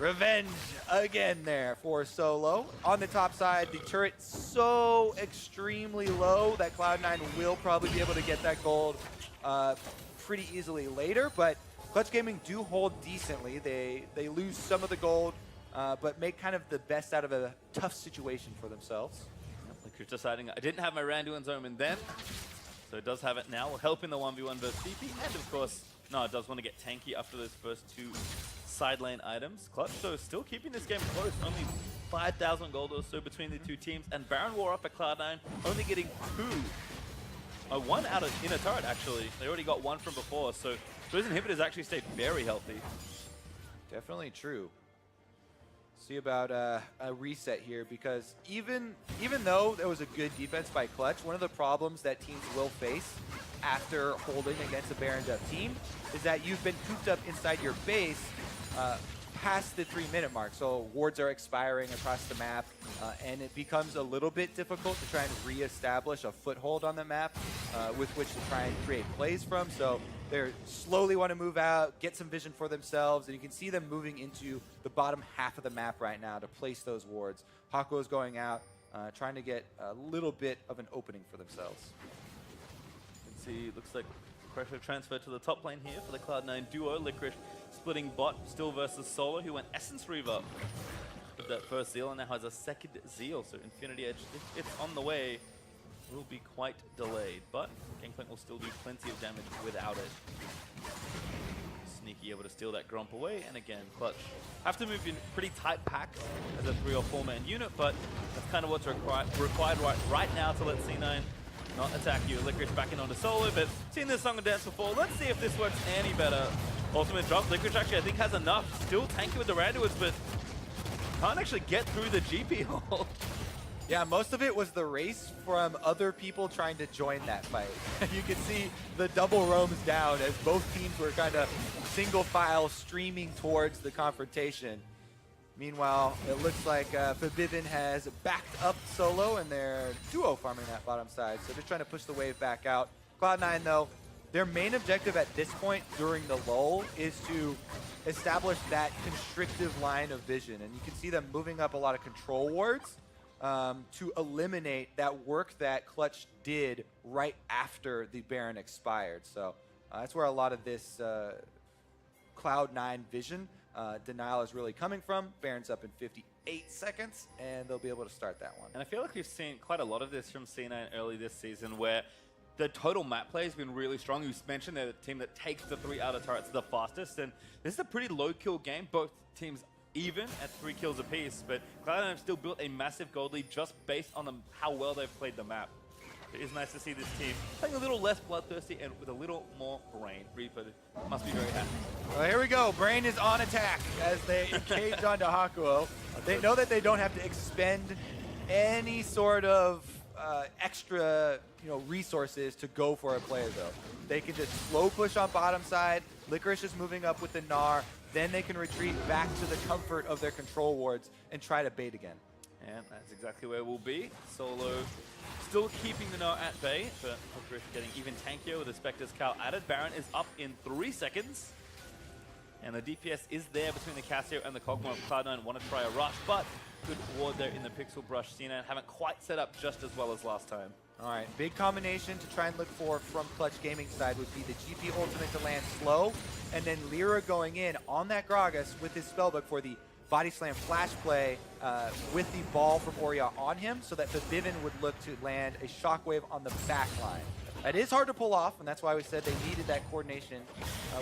revenge again there for Solo. On the top side, the turret so extremely low that Cloud9 will probably be able to get that gold pretty easily later, but Clutch Gaming do hold decently. They lose some of the gold, but make kind of the best out of a tough situation for themselves. Licorice deciding I didn't have my Randuin's Omen then, so it does have it now. Will help in the 1v1 versus TP, and of course, no, it does want to get tanky after those first two side lane items. Clutch, though, still keeping this game close. Only 5,000 gold or so between the two teams, and Baron War up at Cloud9, only getting one out of inner turret, actually. They already got one from before, so those inhibitors actually stayed very healthy. Definitely true. See about a reset here, because even though there was a good defense by Clutch, one of the problems that teams will face after holding against a Baron Duff team is that you've been cooped up inside your base past the 3-minute mark. So wards are expiring across the map, and it becomes a little bit difficult to try and re-establish a foothold on the map with which to try and create plays from. So they slowly want to move out, get some vision for themselves, and you can see them moving into the bottom half of the map right now to place those wards. Hako is going out, trying to get a little bit of an opening for themselves. You can see, looks like Pressure transferred to the top lane here for the Cloud9 duo. Licorice splitting bot, still versus Solo, who went Essence Reaver with that first Zeal and now has a second Zeal. So Infinity Edge, if it's on the way, will be quite delayed. But Gangplank will still do plenty of damage without it. Sneaky able to steal that Gromp away, and again, Clutch have to move in pretty tight packs as a 3 or 4 man unit, but that's kind of what's required right now to let C9 not attack you. Licorice backing onto Solo, but seen this song and dance before. Let's see if this works any better. Ultimate drop. Licorice actually, I think, has enough. Still tanky with the Randuins, but can't actually get through the GP hole. Yeah, most of it was the race from other people trying to join that fight. You could see the double roams down as both teams were kind of single file streaming towards the confrontation. Meanwhile, it looks like Forbidden has backed up Solo and they're duo farming that bottom side. So just trying to push the wave back out. Cloud9 though, their main objective at this point during the lull is to establish that constrictive line of vision. And you can see them moving up a lot of control wards to eliminate that work that Clutch did right after the Baron expired. So that's where a lot of this Cloud9 vision denial is really coming from. Baron's up in 58 seconds, and they'll be able to start that one. And I feel like we've seen quite a lot of this from C9 early this season, where the total map play has been really strong. You mentioned they're the team that takes the 3 outer turrets the fastest, and this is a pretty low kill game. Both teams even at 3 kills apiece, but Cloud9 have still built a massive gold lead just based on how well they've played the map. It is nice to see this team playing a little less bloodthirsty and with a little more brain. Reaper must be very happy. Well, here we go. Brain is on attack as they engage onto Hakuo. They know that they don't have to expend any sort of extra resources to go for a play, though. They can just slow push on bottom side. Licorice is moving up with the Gnar. Then they can retreat back to the comfort of their control wards and try to bait again. And that's exactly where we'll be. Solo still keeping the Gnar at bay, but Licorice getting even tankier with the Spectre's Cowl added. Baron is up in 3 seconds. And the DPS is there between the Cassio and the Kog'Maw. Cloud9 want to try a rush, but good ward there in the Pixel Brush. C9 haven't quite set up just as well as last time. All right, big combination to try and look for from Clutch Gaming side would be the GP ultimate to land slow, and then Lyra going in on that Gragas with his spellbook for the body slam flash play with the ball from Oriya on him, so that the Viven would look to land a shockwave on the back line. That is hard to pull off, and that's why we said they needed that coordination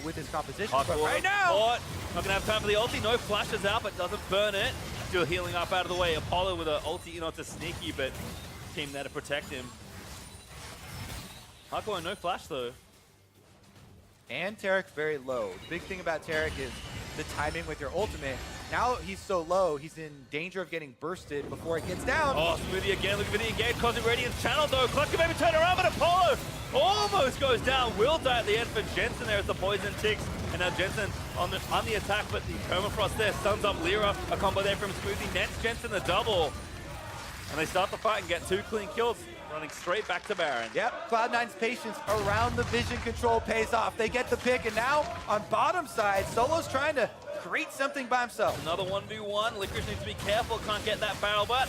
with his composition. But right now, not gonna have time for the ulti. No flashes out, but doesn't burn it. Still healing up out of the way. Apollo with an ulti, it's a sneaky, but team there to protect him. Hakuo, no flash though. And Taric very low. The big thing about Taric is the timing with your ultimate. Now he's so low, he's in danger of getting bursted before it gets down. Oh, Smoothie again. Look at the engage, causing Radiant's channel though. Clutch can maybe turn around, but Apollo almost goes down. Will die at the end for Jensen there as the poison ticks. And now Jensen on the attack, but the Permafrost there stuns up Lyra. A combo there from Smoothie nets Jensen the double. And they start the fight and get 2 clean kills, running straight back to Baron. Yep, Cloud9's patience around the vision control pays off. They get the pick, and now on bottom side, Solo's trying to create something by himself. Another 1v1. Licorice needs to be careful, can't get that barrel, but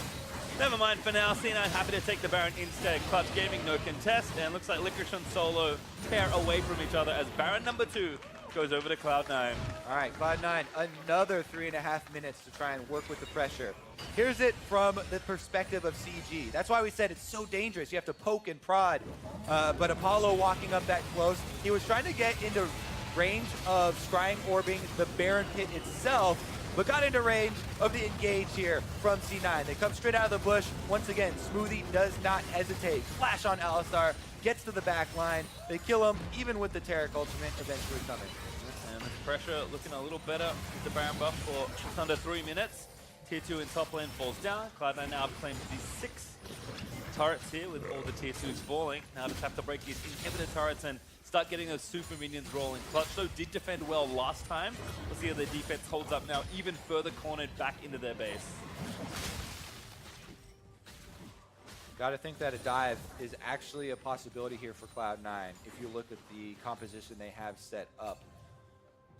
never mind for now. C9 happy to take the Baron instead. Clutch Gaming, no contest, and looks like Licorice and Solo tear away from each other as Baron number 2 goes over to Cloud9. All right, Cloud9, another 3.5 minutes to try and work with the pressure. Here's it from the perspective of CG. That's why we said it's so dangerous. You have to poke and prod. But Apollo walking up that close, he was trying to get into range of scrying orbing the Baron pit itself, but got into range of the engage here from C9. They come straight out of the bush. Once again, Smoothie does not hesitate. Flash on Alistar, gets to the back line. They kill him, even with the Taric ultimate eventually coming. And this pressure looking a little better with the Baron buff for just under 3 minutes. Tier 2 in top lane falls down. Cloud9 now have claimed the 6 turrets here with all the tier 2s falling. Now just have to break these inhibitor turrets and start getting those super minions rolling. Clutch though did defend well last time. We'll see how their defense holds up now, even further cornered back into their base. Got to think that a dive is actually a possibility here for Cloud9 if you look at the composition they have set up.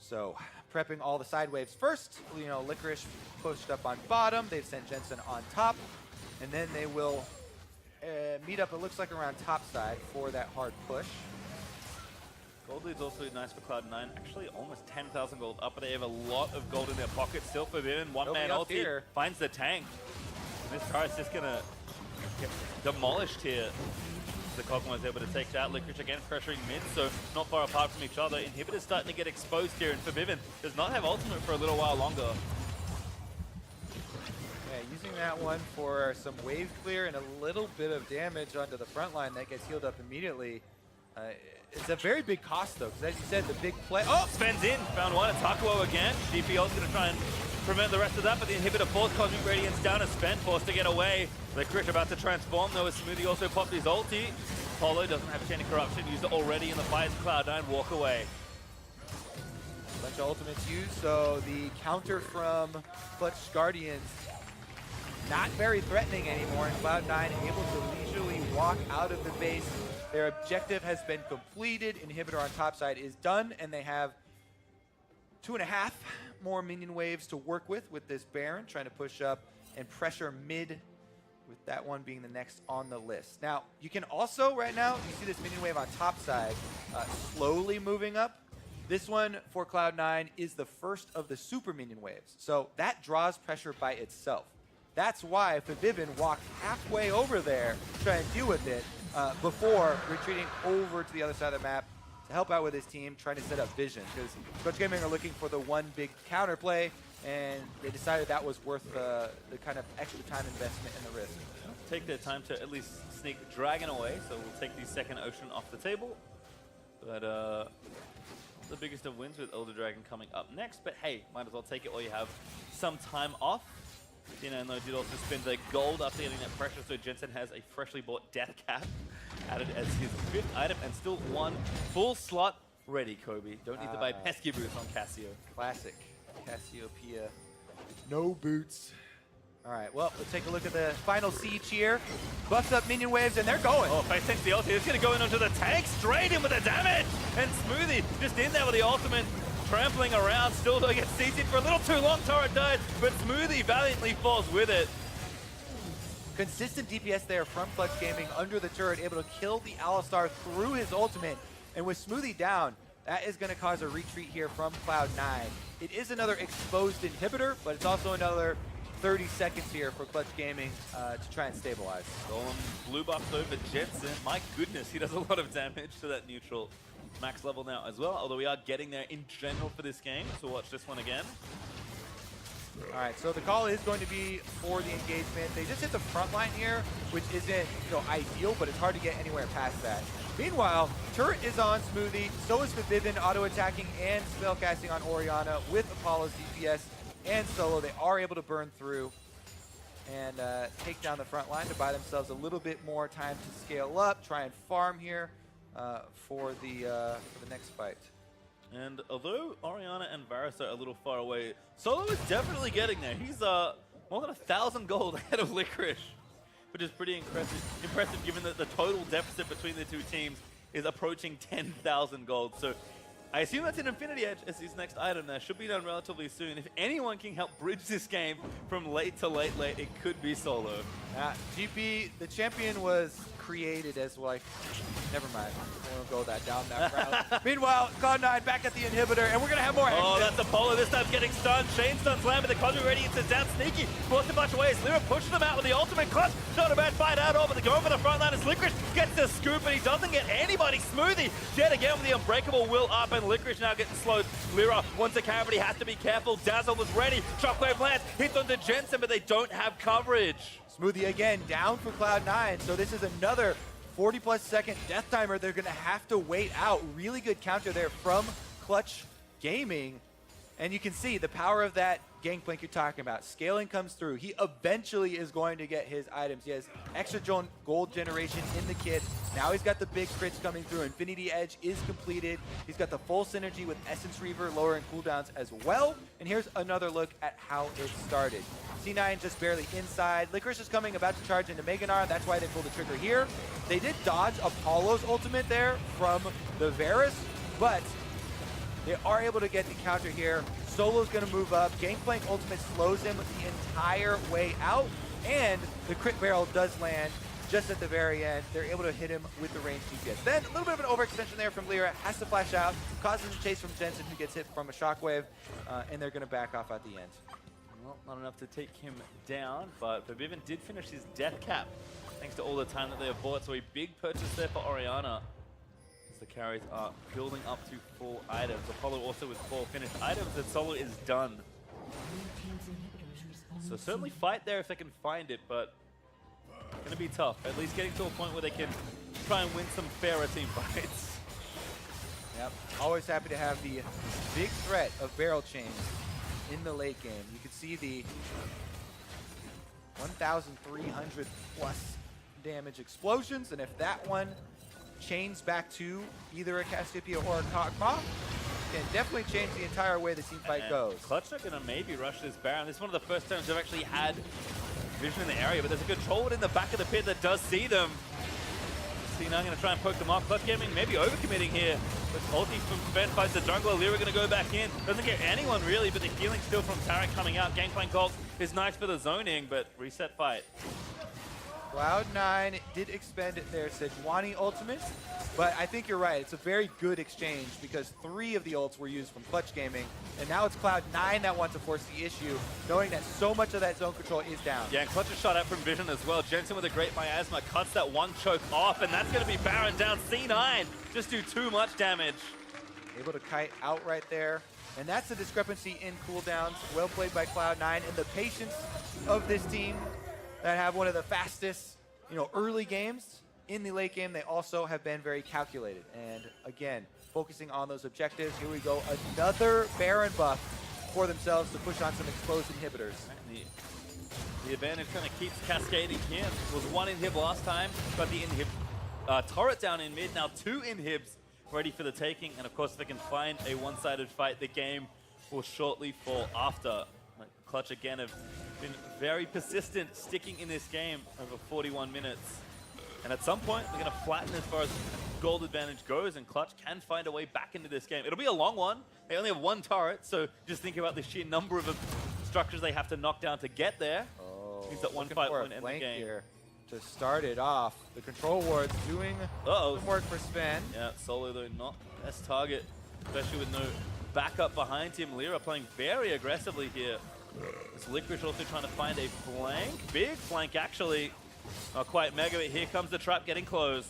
So, prepping all the side waves first. Licorice pushed up on bottom. They've sent Jensen on top. And then they will meet up, it looks like, around top side for that hard push. Gold lead's also nice for Cloud9. Actually, almost 10,000 gold up, but they have a lot of gold in their pocket. Still forbidden. One man Nobody up ulti here. finds the tank. This car is just gonna get demolished here. The Cogman was able to take that. Licorice again pressuring mid, so not far apart from each other. Inhibitor's starting to get exposed here, and Forbidden does not have ultimate for a little while longer. Yeah, using that one for some wave clear and a little bit of damage onto the front line that gets healed up immediately. It's a very big cost though, because as you said, the big play. Oh! Spends in, found one. Takuo again. DPL's going to try and prevent the rest of that, but the Inhibitor forced Cosmic Radiance down as Spend, forced to get away. Licorice about to transform though, as Smoothie also popped his ulti. Polo doesn't have Chain of Corruption, used it already in the fight. Cloud9 walk away. Bunch of ultimates used, so the counter from Clutch Guardians not very threatening anymore, and Cloud9 able to leisurely walk out of the base. Their objective has been completed. Inhibitor on top side is done, and they have 2.5 more minion waves to work with this Baron, trying to push up and pressure mid, with that one being the next on the list. Now, you can also, right now, you see this minion wave on top side slowly moving up. This one for Cloud9 is the first of the super minion waves, so that draws pressure by itself. That's why Forbidden walked halfway over there to try and deal with it before retreating over to the other side of the map to help out with his team, trying to set up vision, because Clutch Gaming are looking for the one big counterplay, and they decided that was worth the kind of extra time investment and the risk. Take their time to at least sneak Dragon away, so we'll take the second Ocean off the table. But the biggest of wins with Elder Dragon coming up next, but hey, might as well take it while you have some time off. Dino did also spend the gold after getting that pressure, so Jensen has a freshly bought Death Cap added as his 5th item, and still one full slot ready, Kobe. Don't need to buy pesky boots on Cassio. Classic Cassiopeia. No boots. All right, well, let's take a look at the final siege here. Buffs up minion waves, and they're going. Oh, face takes the ulti. It's going to go in onto the tank, straight in with the damage. And Smoothie just in there with the ultimate, trampling around. Still though gets CC'd for a little too long. Turret died, but Smoothie valiantly falls with it. Consistent DPS there from Clutch Gaming under the turret, able to kill the Alistar through his ultimate. And with Smoothie down, that is going to cause a retreat here from Cloud9. It is another exposed inhibitor, but it's also another 30 seconds here for Clutch Gaming to try and stabilize. Golem blue buffs over Jensen. My goodness, he does a lot of damage to that neutral. Max level now as well, although we are getting there in general for this game, so watch this one again. All right, so the call is going to be for the engagement. They just hit the front line here, which isn't ideal, but it's hard to get anywhere past that. Meanwhile, turret is on Smoothie, so is Forbidden auto-attacking and spellcasting on Orianna with Apollo's DPS and Solo. They are able to burn through and take down the front line to buy themselves a little bit more time to scale up, try and farm here for the next fight. And although Orianna and Varus are a little far away, Solo is definitely getting there. He's more than 1,000 gold ahead of Licorice, which is pretty impressive given that the total deficit between the two teams is approaching 10,000 gold. So I assume that's an Infinity Edge as his next item there. Should be done relatively soon. If anyone can help bridge this game from late to late, it could be Solo. GP, the champion was created as like, never mind, we won't go down that route. Meanwhile, Cloud9 back at the inhibitor, and we're gonna have more action. Oh, that's Apollo this time getting stunned. Shane stuns Lamb, but the Cosmic Radiance is down. Sneaky forced a bunch of ways. Lyra pushes them out with the ultimate clutch. Not a bad fight at all, but they go over the front line as Licorice gets the scoop, and he doesn't get anybody. Smoothie yet again with the Unbreakable will up, and Licorice now getting slowed. Lyra wants a camera, but he has to be careful. Dazzle was ready. Shockwave lands, hits onto Jensen, but they don't have coverage. Smoothie again down for Cloud9, so this is another 40+ second death timer they're gonna have to wait out. Really good counter there from Clutch Gaming. And you can see the power of that gangplank you're talking about. Scaling comes through. He eventually is going to get his items. He has extra gold generation in the kit. Now he's got the big crits coming through. Infinity Edge is completed. He's got the full synergy with Essence Reaver, lowering cooldowns as well. And here's another look at how it started. C9 just barely inside. Licorice is coming, about to charge into Meganar. That's why they pulled the trigger here. They did dodge Apollo's ultimate there from the Varus, but they are able to get the counter here. Solo's going to move up. Gangplank ultimate slows him the entire way out, and the crit barrel does land just at the very end, they're able to hit him with the range DPS. Then a little bit of an overextension there from Lyra, has to flash out, causes a chase from Jensen, who gets hit from a shockwave, and they're going to back off at the end. Well, not enough to take him down, but Vivin did finish his death cap thanks to all the time that they have bought. So a big purchase there for Orianna. As the carries are building up to full items. Apollo also with 4 finished items, and Solo is done. So certainly fight there if they can find it, but gonna be tough. At least getting to a point where they can try and win some fairer team fights. Yep, always happy to have the big threat of barrel chains in the late game. You can see the 1,300 plus damage explosions, and if that one chains back to either a Cassiopeia or a Kog'Maw, can definitely change the entire way the team fight goes. Clutch are gonna maybe rush this Baron. This is one of the first times they've actually had vision in the area, but there's a control in the back of the pit that does see them. C9 gonna try and poke them off. Clutch Gaming maybe overcommitting here. But ulti from Sven finds the jungler. Lyra gonna go back in. Doesn't get anyone really, but the healing still from Tarek coming out. Gangplank ult is nice for the zoning, but reset fight. Cloud9 did expend their Sejuani ultimate, but I think you're right. It's a very good exchange because 3 of the ults were used from Clutch Gaming, and now it's Cloud9 that wants to force the issue, knowing that so much of that zone control is down. Yeah, and Clutch is shot out from vision as well. Jensen with a great miasma cuts that one choke off, and that's going to be Baron down. C9 just do too much damage. Able to kite out right there, and that's the discrepancy in cooldowns. Well played by Cloud9, and the patience of this team that have one of the fastest, early games. In the late game, they also have been very calculated. And again, focusing on those objectives. Here we go, another Baron buff for themselves to push on some exposed inhibitors. The advantage kind of keeps cascading here. It was 1 inhib last time, got the inhib turret down in mid, now 2 inhibs ready for the taking. And of course, if they can find a one-sided fight, the game will shortly fall after. Clutch again have been very persistent, sticking in this game over 41 minutes. And at some point, they're going to flatten as far as gold advantage goes, and Clutch can find a way back into this game. It'll be a long one. They only have 1 turret, so just think about the sheer number of structures they have to knock down to get there. Oh, means that one fight won't end the game. Here to start it off. The control ward's doing some work for Sven. Yeah, Solo though not the best target, especially with no backup behind him. Lyra playing very aggressively here. This Licorice also trying to find a flank. Big flank, actually. Not quite mega, but here comes the trap getting closed.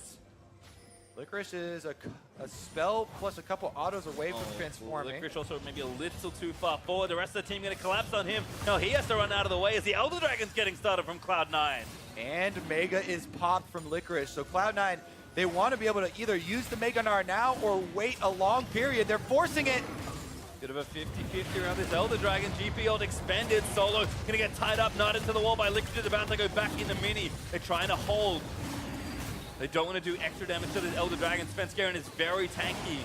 Licorice is a spell plus a couple autos away from transforming. Licorice also maybe a little too far forward. The rest of the team going to collapse on him. Now he has to run out of the way as the Elder Dragon's getting started from Cloud9. And Mega is popped from Licorice. So Cloud9, they want to be able to either use the Mega Gnar now or wait a long period. They're forcing it. Bit of a 50-50 around this Elder Dragon. GP ult expended. Solo gonna get tied up, not into the wall by Licorice. About to go back into Mini. They're trying to hold. They don't want to do extra damage to this Elder Dragon. Svenskeren is very tanky.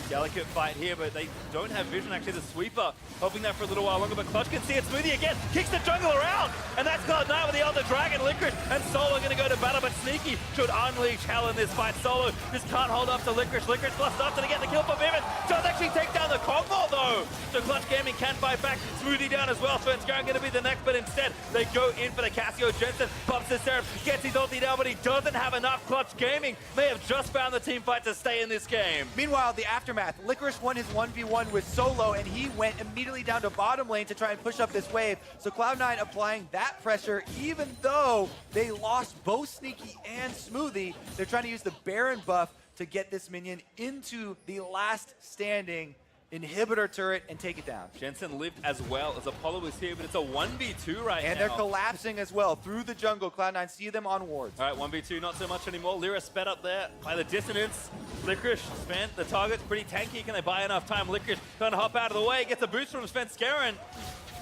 Delicate fight here, but they don't have vision. Actually, the sweeper hoping that for a little while longer, but Clutch can see it. Smoothie again kicks the jungler out, and that's Cloud9 with the Elder Dragon. Licorice and Solo going to go to battle, but Sneaky should unleash hell in this fight. Solo just can't hold up to Licorice. Licorice plus after to get the kill for Vivin. Does actually take down the combo though, so Clutch Gaming can fight back. Smoothie down as well. Svenskeren going to be the next, but instead they go in for the Cassio. Jensen pops the Seraph, gets his ulti down, but he doesn't have enough. Clutch Gaming may have just found the team fight to stay in this game. Meanwhile, the aftermath. Licorice won his 1v1 with Solo, and he went immediately down to bottom lane to try and push up this wave. So Cloud9 applying that pressure, even though they lost both Sneaky and Smoothie. They're trying to use the Baron buff to get this minion into the last standing inhibitor turret and take it down. Jensen lived as well as Apollo is here, but it's a 1v2 right now. And they're collapsing as well through the jungle. Cloud9 see them on wards. All right, 1v2, not so much anymore. Lyra sped up there by the dissonance. Licorice spent. The target's pretty tanky. Can they buy enough time? Licorice trying to hop out of the way. Gets a boost from Svenskeren.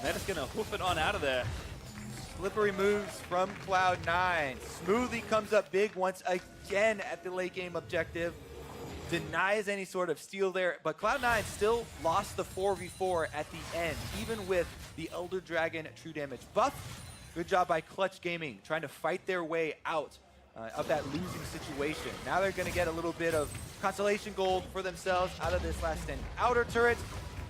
They're just going to hoof it on out of there. Slippery moves from Cloud9. Smoothie comes up big once again at the late game objective. Denies any sort of steal there, but Cloud9 still lost the 4v4 at the end, even with the Elder Dragon true damage buff. Good job by Clutch Gaming, trying to fight their way out of that losing situation. Now they're going to get a little bit of consolation gold for themselves out of this last standing outer turret.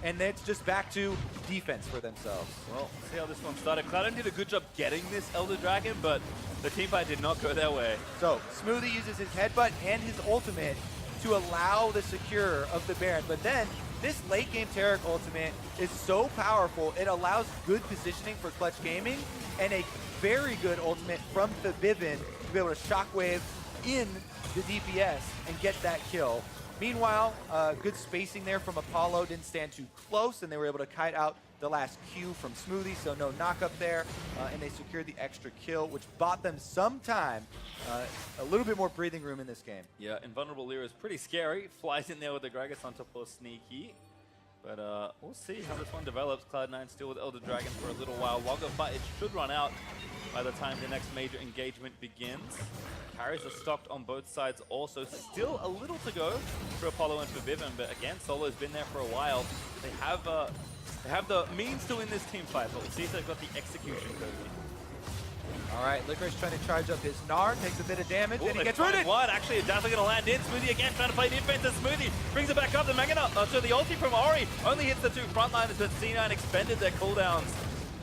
and it's just back to defense for themselves. Well, see how this one started. Cloud9 did a good job getting this Elder Dragon, but the teamfight did not go their way. So Smoothie uses his headbutt and his ultimate to allow the secure of the Baron, but then this late game Taric ultimate is so powerful, it allows good positioning for Clutch Gaming and a very good ultimate from the Vivin to be able to shockwave in the DPS and get that kill. Meanwhile, good spacing there from Apollo, didn't stand too close, and they were able to kite out the last Q from Smoothie, so no knock up there, and they secured the extra kill, which bought them some time, a little bit more breathing room in this game. Yeah, Invulnerable Lyra is pretty scary. Flies in there with the Gragas on top of Sneaky. But we'll see how this one develops. Cloud9 still with Elder Dragon for a little while longer, but it should run out by the time the next major engagement begins. Carries are stocked on both sides also. Still a little to go for Apollo and for Vivin, but again, Solo's been there for a while. They have the means to win this team fight, but we'll see if they've got the execution code. All right, Licorice trying to charge up his Gnar, takes a bit of damage, and he gets rid rooted. One actually is definitely going to land in. Smoothie again trying to play defense, and Smoothie brings it back up. The so the ulti from Ori only hits the two frontliners, but C9 expended their cooldowns.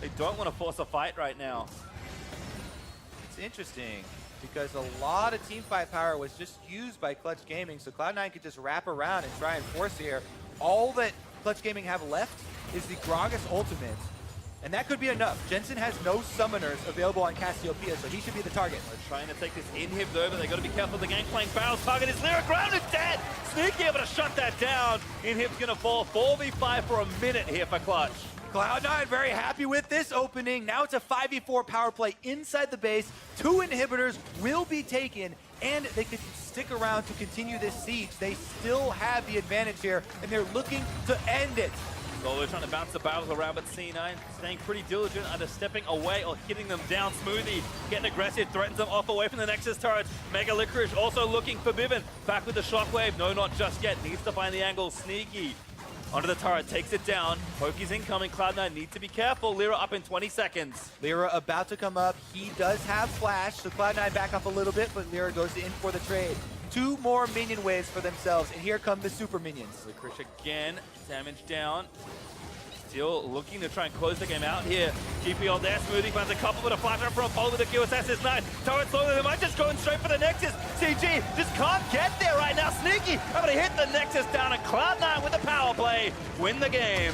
They don't want to force a fight right now. It's interesting because a lot of teamfight power was just used by Clutch Gaming, so Cloud9 could just wrap around and try and force here. All that Clutch Gaming have left is the Gragas ultimate, and that could be enough. Jensen has no summoners available on Cassiopeia, so he should be the target. They're trying to take this inhib though, but they got to be careful. The gangplank barrels target is Lyra. Ground is dead. Sneaky able to shut that down. Inhib's going to fall. 4v5 for a minute here for Clutch. Cloud9 very happy with this opening. Now it's a 5v4 power play inside the base. 2 inhibitors will be taken, and they could stick around to continue this siege. They still have the advantage here, and they're looking to end it. Solo trying to bounce the barrels around, but C9 staying pretty diligent, either stepping away or hitting them down. Smoothie getting aggressive, threatens them off away from the Nexus turrets. Mega Licorice also looking for Vivin. Back with the shockwave. No, not just yet. Needs to find the angle. Sneaky onto the turret, takes it down. Poki's incoming. Cloud9 need to be careful. Lyra up in 20 seconds. Lyra about to come up. He does have flash, so Cloud9 back up a little bit, but Lyra goes in for the trade. 2 more minion waves for themselves, and here come the super minions. Licorice again, damage down. Still looking to try and close the game out here. GP on there, Smoothie finds a couple with a flash up from Apollo with a Q Assassin's Knight. Turret slowly, they might just go in straight for the Nexus. CG just can't get there right now. Sneaky able to hit the Nexus down, and Cloud9 with the power play win the game.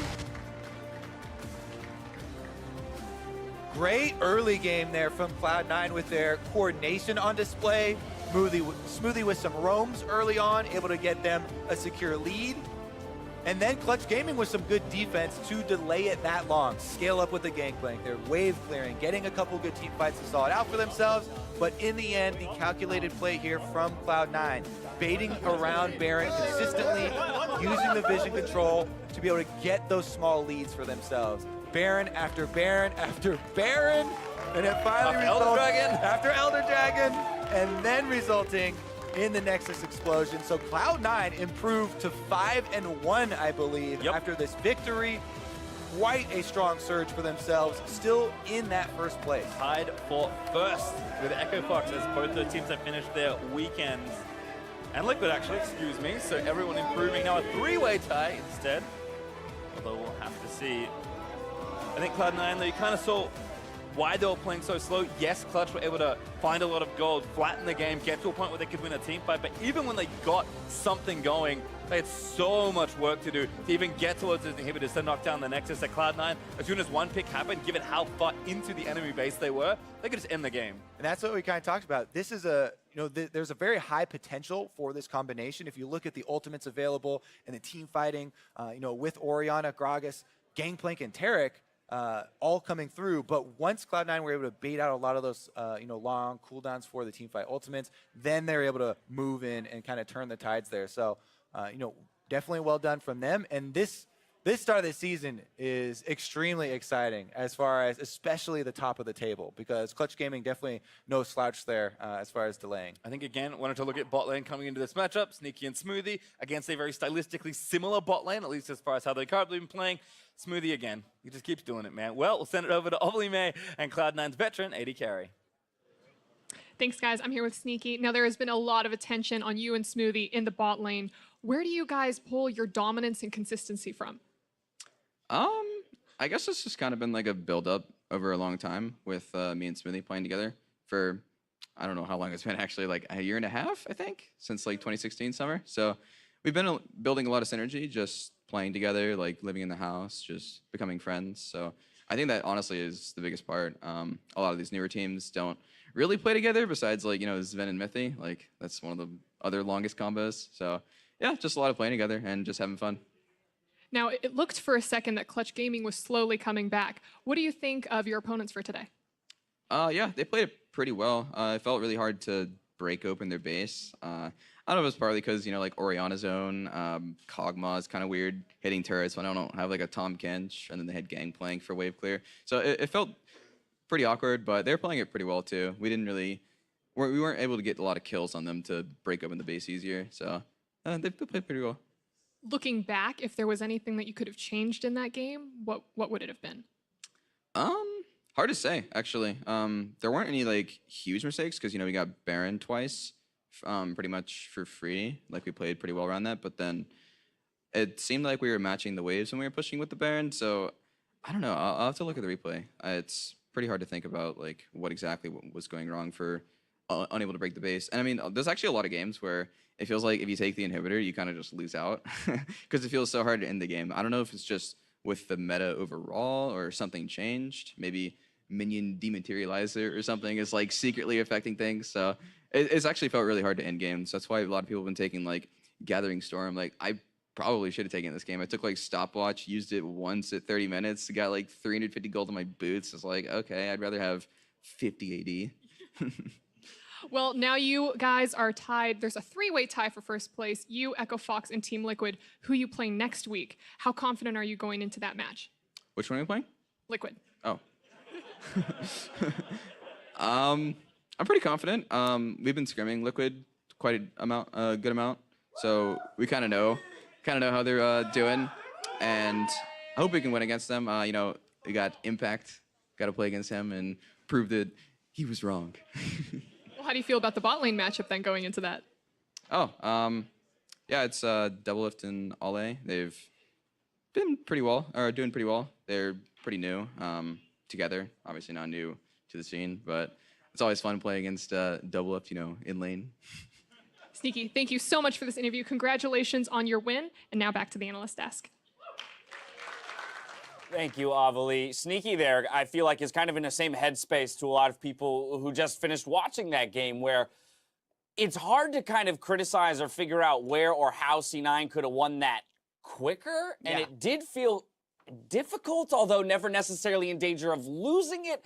Great early game there from Cloud9 with their coordination on display. Smoothie with some roams early on, able to get them a secure lead. And then Clutch Gaming with some good defense to delay it that long. Scale up with the gangplank. They're wave clearing, getting a couple good team fights to saw it out for themselves. But in the end, the calculated play here from Cloud9, baiting around Baron consistently, using the vision control to be able to get those small leads for themselves. Baron after Baron after Baron, and it finally results after Elder Dragon, and then in the Nexus explosion. So Cloud9 improved to 5-1, I believe, after this victory. Quite a strong surge for themselves, still in that first place. Tied for first with Echo Fox as both the teams have finished their weekends. And Liquid actually, excuse me, so everyone improving. Now a 3-way tie instead. Although we'll have to see. I think Cloud9, though, you kind of saw why they were playing so slow. Yes, Clutch were able to find a lot of gold, flatten the game, get to a point where they could win a team fight, but even when they got something going, they had so much work to do to even get towards those inhibitors to knock down the Nexus at Cloud9. As soon as one pick happened, given how far into the enemy base they were, they could just end the game. And that's what we kind of talked about. This is there's a very high potential for this combination. If you look at the ultimates available and the team fighting, with Orianna, Gragas, Gangplank, and Taric, all coming through, but once Cloud9 were able to bait out a lot of those, long cooldowns for the teamfight ultimates, then they're able to move in and kind of turn the tides there. So, definitely well done from them. And this start of the season is extremely exciting as far as especially the top of the table, because Clutch Gaming definitely no slouch there as far as delaying. I think, again, wanted to look at bot lane coming into this matchup, Sneaky and Smoothie, against a very stylistically similar bot lane, at least as far as how they've currently been playing. Smoothie again, he just keeps doing it, man. Well, we'll send it over to Ovely May and Cloud9's veteran, AD Carry. Thanks, guys. I'm here with Sneaky. Now, there has been a lot of attention on you and Smoothie in the bot lane. Where do you guys pull your dominance and consistency from? I guess it's just kind of been like a build-up over a long time with me and Smithy playing together for, I don't know how long it's been, actually, like a year and a half, I think, since like 2016 summer. So we've been building a lot of synergy, just playing together, like living in the house, just becoming friends. So I think that honestly is the biggest part. A lot of these newer teams don't really play together besides like, Sven and Mithy. Like that's one of the other longest combos. So yeah, just a lot of playing together and just having fun. Now, it looked for a second that Clutch Gaming was slowly coming back. What do you think of your opponents for today? Yeah, they played it pretty well. It felt really hard to break open their base. I don't know if it's partly because, like Oriana Zone, Kog'Maw is kind of weird hitting turrets when I don't have like a Tom Kench, and then they had Gang playing for wave clear. So it felt pretty awkward, but they were playing it pretty well too. We weren't able to get a lot of kills on them to break open the base easier. So they played pretty well. Looking back, if there was anything that you could have changed in that game, what would it have been? Hard to say, actually. There weren't any like huge mistakes because we got Baron twice, pretty much for free. Like we played pretty well around that, but then it seemed like we were matching the waves when we were pushing with the Baron. So I don't know. I'll have to look at the replay. It's pretty hard to think about like what exactly was going wrong for unable to break the base. And I mean, there's actually a lot of games where it feels like if you take the inhibitor, you kind of just lose out because it feels so hard to end the game. I don't know if it's just with the meta overall or something changed. Maybe minion dematerializer or something is like secretly affecting things. So it's actually felt really hard to end games. That's why a lot of people have been taking like Gathering Storm. Like I probably should have taken this game. I took like Stopwatch, used it once at 30 minutes, got like 350 gold on my boots. It's like, okay, I'd rather have 50 AD. Well, now you guys are tied. There's a three-way tie for first place. You, Echo Fox, and Team Liquid. Who you play next week? How confident are you going into that match? Which one are we playing? Liquid. Oh. I'm pretty confident. We've been scrimming Liquid quite a good amount, so we kind of know how they're doing, and I hope we can win against them. We got Impact, got to play against him and prove that he was wrong. Well, how do you feel about the bot lane matchup then going into that? Oh, yeah, it's Doublelift and Ale. They've been pretty well, or doing pretty well. They're pretty new together, obviously not new to the scene, but it's always fun playing against Doublelift, in lane. Sneaky, thank you so much for this interview. Congratulations on your win, and now back to the analyst desk. Thank you, Avali. Sneaky there, I feel like, is kind of in the same headspace to a lot of people who just finished watching that game, where it's hard to kind of criticize or figure out where or how C9 could have won that quicker, and it did feel difficult, although never necessarily in danger of losing it.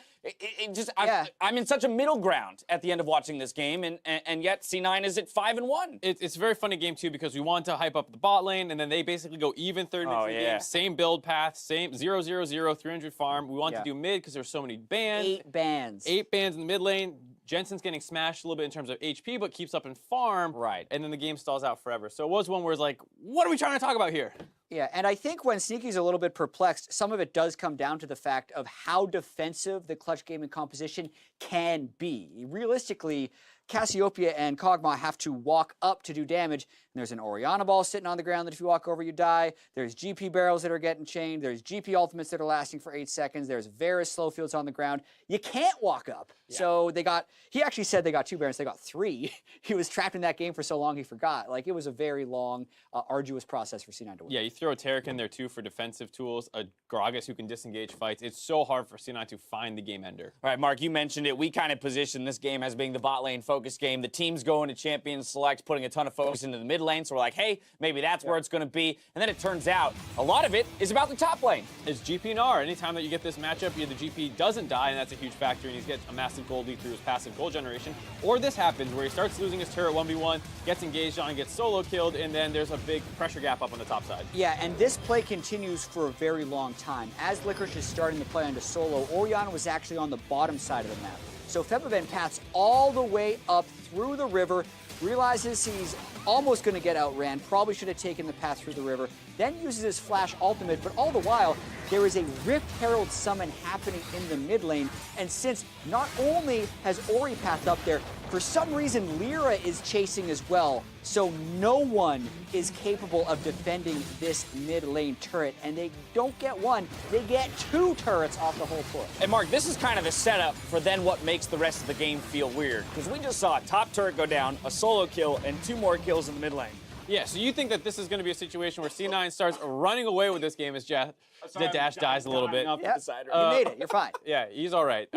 I'm in such a middle ground at the end of watching this game, and yet C9 is at 5-1. It's a very funny game too because we want to hype up the bot lane, and then they basically go even third minutes of the game, same build path, same 0-0-0, 300 farm. We want to do mid because there's so many bans. 8 bans. 8 bans in the mid lane. Jensen's getting smashed a little bit in terms of HP, but keeps up in farm. Right. And then the game stalls out forever. So it was one where it's like, what are we trying to talk about here? Yeah, and I think when Sneaky's a little bit perplexed, some of it does come down to the fact of how defensive the Clutch Gaming composition can be. Realistically, Cassiopeia and Kog'Maw have to walk up to do damage. And there's an Oriana ball sitting on the ground that if you walk over, you die. There's GP barrels that are getting chained. There's GP ultimates that are lasting for 8 seconds. There's Varus slow fields on the ground. You can't walk up. Yeah. So he actually said they got 2 barons. They got 3. He was trapped in that game for so long he forgot. Like, it was a very long, arduous process for C9 to win. Yeah, you throw a Taric in there too for defensive tools, a Gragas who can disengage fights. It's so hard for C9 to find the game ender. All right, Mark, you mentioned it. We kind of positioned this game as being the bot lane focus game. The team's going to champion select, putting a ton of focus into the mid lane. So we're like, hey, maybe that's where it's going to be. And then it turns out a lot of it is about the top lane. It's GP and R. Anytime that you get this matchup, either GP doesn't die, and that's a huge factor, and he gets a massive gold lead through his passive gold generation, or this happens where he starts losing his turret 1v1, gets engaged on, gets solo killed, and then there's a big pressure gap up on the top side. Yeah, and this play continues for a very long time. As Licorice is starting to play onto solo, Oriana was actually on the bottom side of the map. So Febiven paths all the way up through the river, realizes he's almost going to get outran, probably should have taken the path through the river, then uses his flash ultimate, but all the while, there is a Rift Herald summon happening in the mid lane, and since not only has Ori path up there, for some reason Lyra is chasing as well, so no one is capable of defending this mid lane turret, and they don't get one, they get 2 turrets off the whole push. And Mark, this is kind of the setup for then what makes the rest of the game feel weird. Because we just saw a top turret go down, a solo kill, and 2 more kills in the mid lane. Yeah, so you think that this is going to be a situation where C9 starts running away with this game as Dash dies a little bit. Yeah, you made it, you're fine. Yeah, he's all right.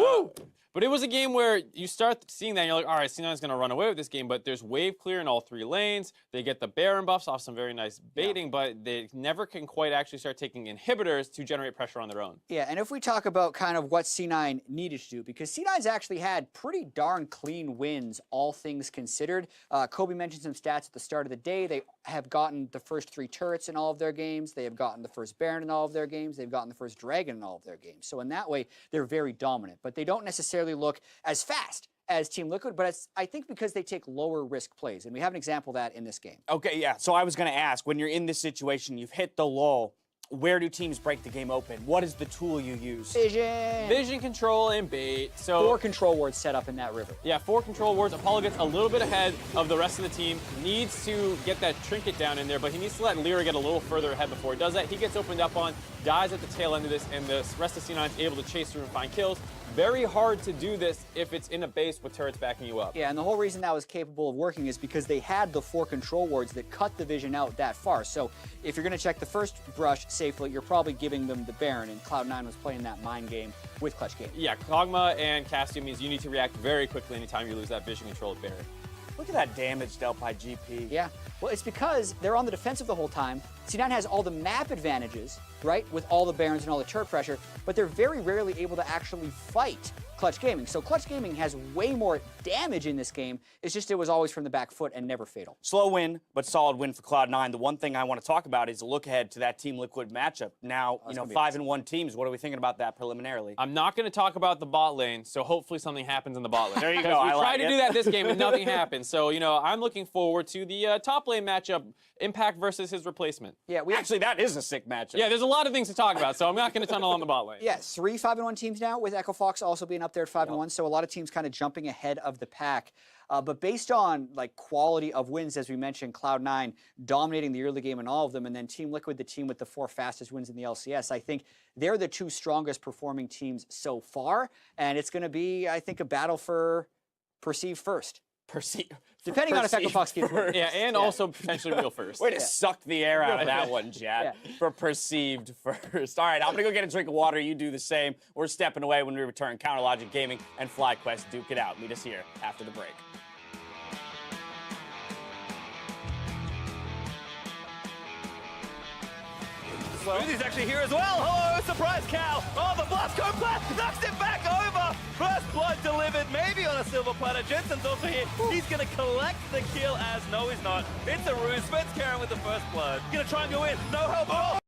But it was a game where you start seeing that and you're like, all right, C9 is going to run away with this game, but there's wave clear in all 3 lanes. They get the Baron buffs off some very nice baiting, but they never can quite actually start taking inhibitors to generate pressure on their own. Yeah, and if we talk about kind of what C9 needed to do, because C9's actually had pretty darn clean wins, all things considered. Kobe mentioned some stats at the start of the day. They have gotten the first 3 turrets in all of their games. They have gotten the first Baron in all of their games. They've gotten the first Dragon in all of their games. So in that way, they're very dominant, but they don't necessarily look as fast as Team Liquid, but it's, I think, because they take lower risk plays, and we have an example of that in this game. Okay, yeah, so I was going to ask, when you're in this situation, you've hit the lull, where do teams break the game open? What is the tool you use? Vision! Vision control and bait. So 4 control wards set up in that river. Yeah, 4 control wards. Apollo gets a little bit ahead of the rest of the team. Needs to get that trinket down in there, but he needs to let Lyra get a little further ahead before he does that. He gets opened up on, dies at the tail end of this, and the rest of C9 is able to chase through and find kills. Very hard to do this if it's in a base with turrets backing you up. Yeah, and the whole reason that was capable of working is because they had the 4 control wards that cut the vision out that far. So if you're going to check the first brush safely, you're probably giving them the Baron, and Cloud9 was playing that mind game with Clutch Game. Yeah, Kog'Maw and Castium means you need to react very quickly anytime you lose that vision control of Baron. Look at that damage dealt by GP. Yeah, well, it's because they're on the defensive the whole time. C9 has all the map advantages, right, with all the Barons and all the turret pressure, but they're very rarely able to actually fight Clutch Gaming. So Clutch Gaming has way more damage in this game. It's just it was always from the back foot and never fatal. Slow win, but solid win for Cloud9. The one thing I want to talk about is a look ahead to that Team Liquid matchup. Now, 5-1 teams. What are we thinking about that preliminarily? I'm not going to talk about the bot lane, so hopefully something happens in the bot lane. There you go. We tried to do that this game and nothing happened. So, I'm looking forward to the top lane matchup, Impact versus his replacement. Yeah, Actually, that is a sick matchup. Yeah, there's a lot of things to talk about, so I'm not going to tunnel on the bot lane. Yeah, 3 5-1 teams now, with Echo Fox also being up there at 5-1. So a lot of teams kind of jumping ahead of the pack. But based on quality of wins, as we mentioned, Cloud9 dominating the early game in all of them, and then Team Liquid, the team with the 4 fastest wins in the LCS, I think they're the 2 strongest performing teams so far. And it's going to be, I think, a battle for perceived first. Depending on if Echo Fox gets first. Yeah, and also potentially real first. Way to suck the air out of that one, Chad. For perceived first. All right, I'm going to go get a drink of water. You do the same. We're stepping away when we return. Counter Logic Gaming and FlyQuest duke it out. Meet us here after the break. Smoothie's actually here as well. Hello, surprise Cal. Oh, the blast code blast knocks it back over. First blood delivered, maybe on a silver platter. Jensen's also here. He's going to collect the kill as no, he's not. It's a ruse. Spence Karen with the first blood. Going to try and go in. No help at all.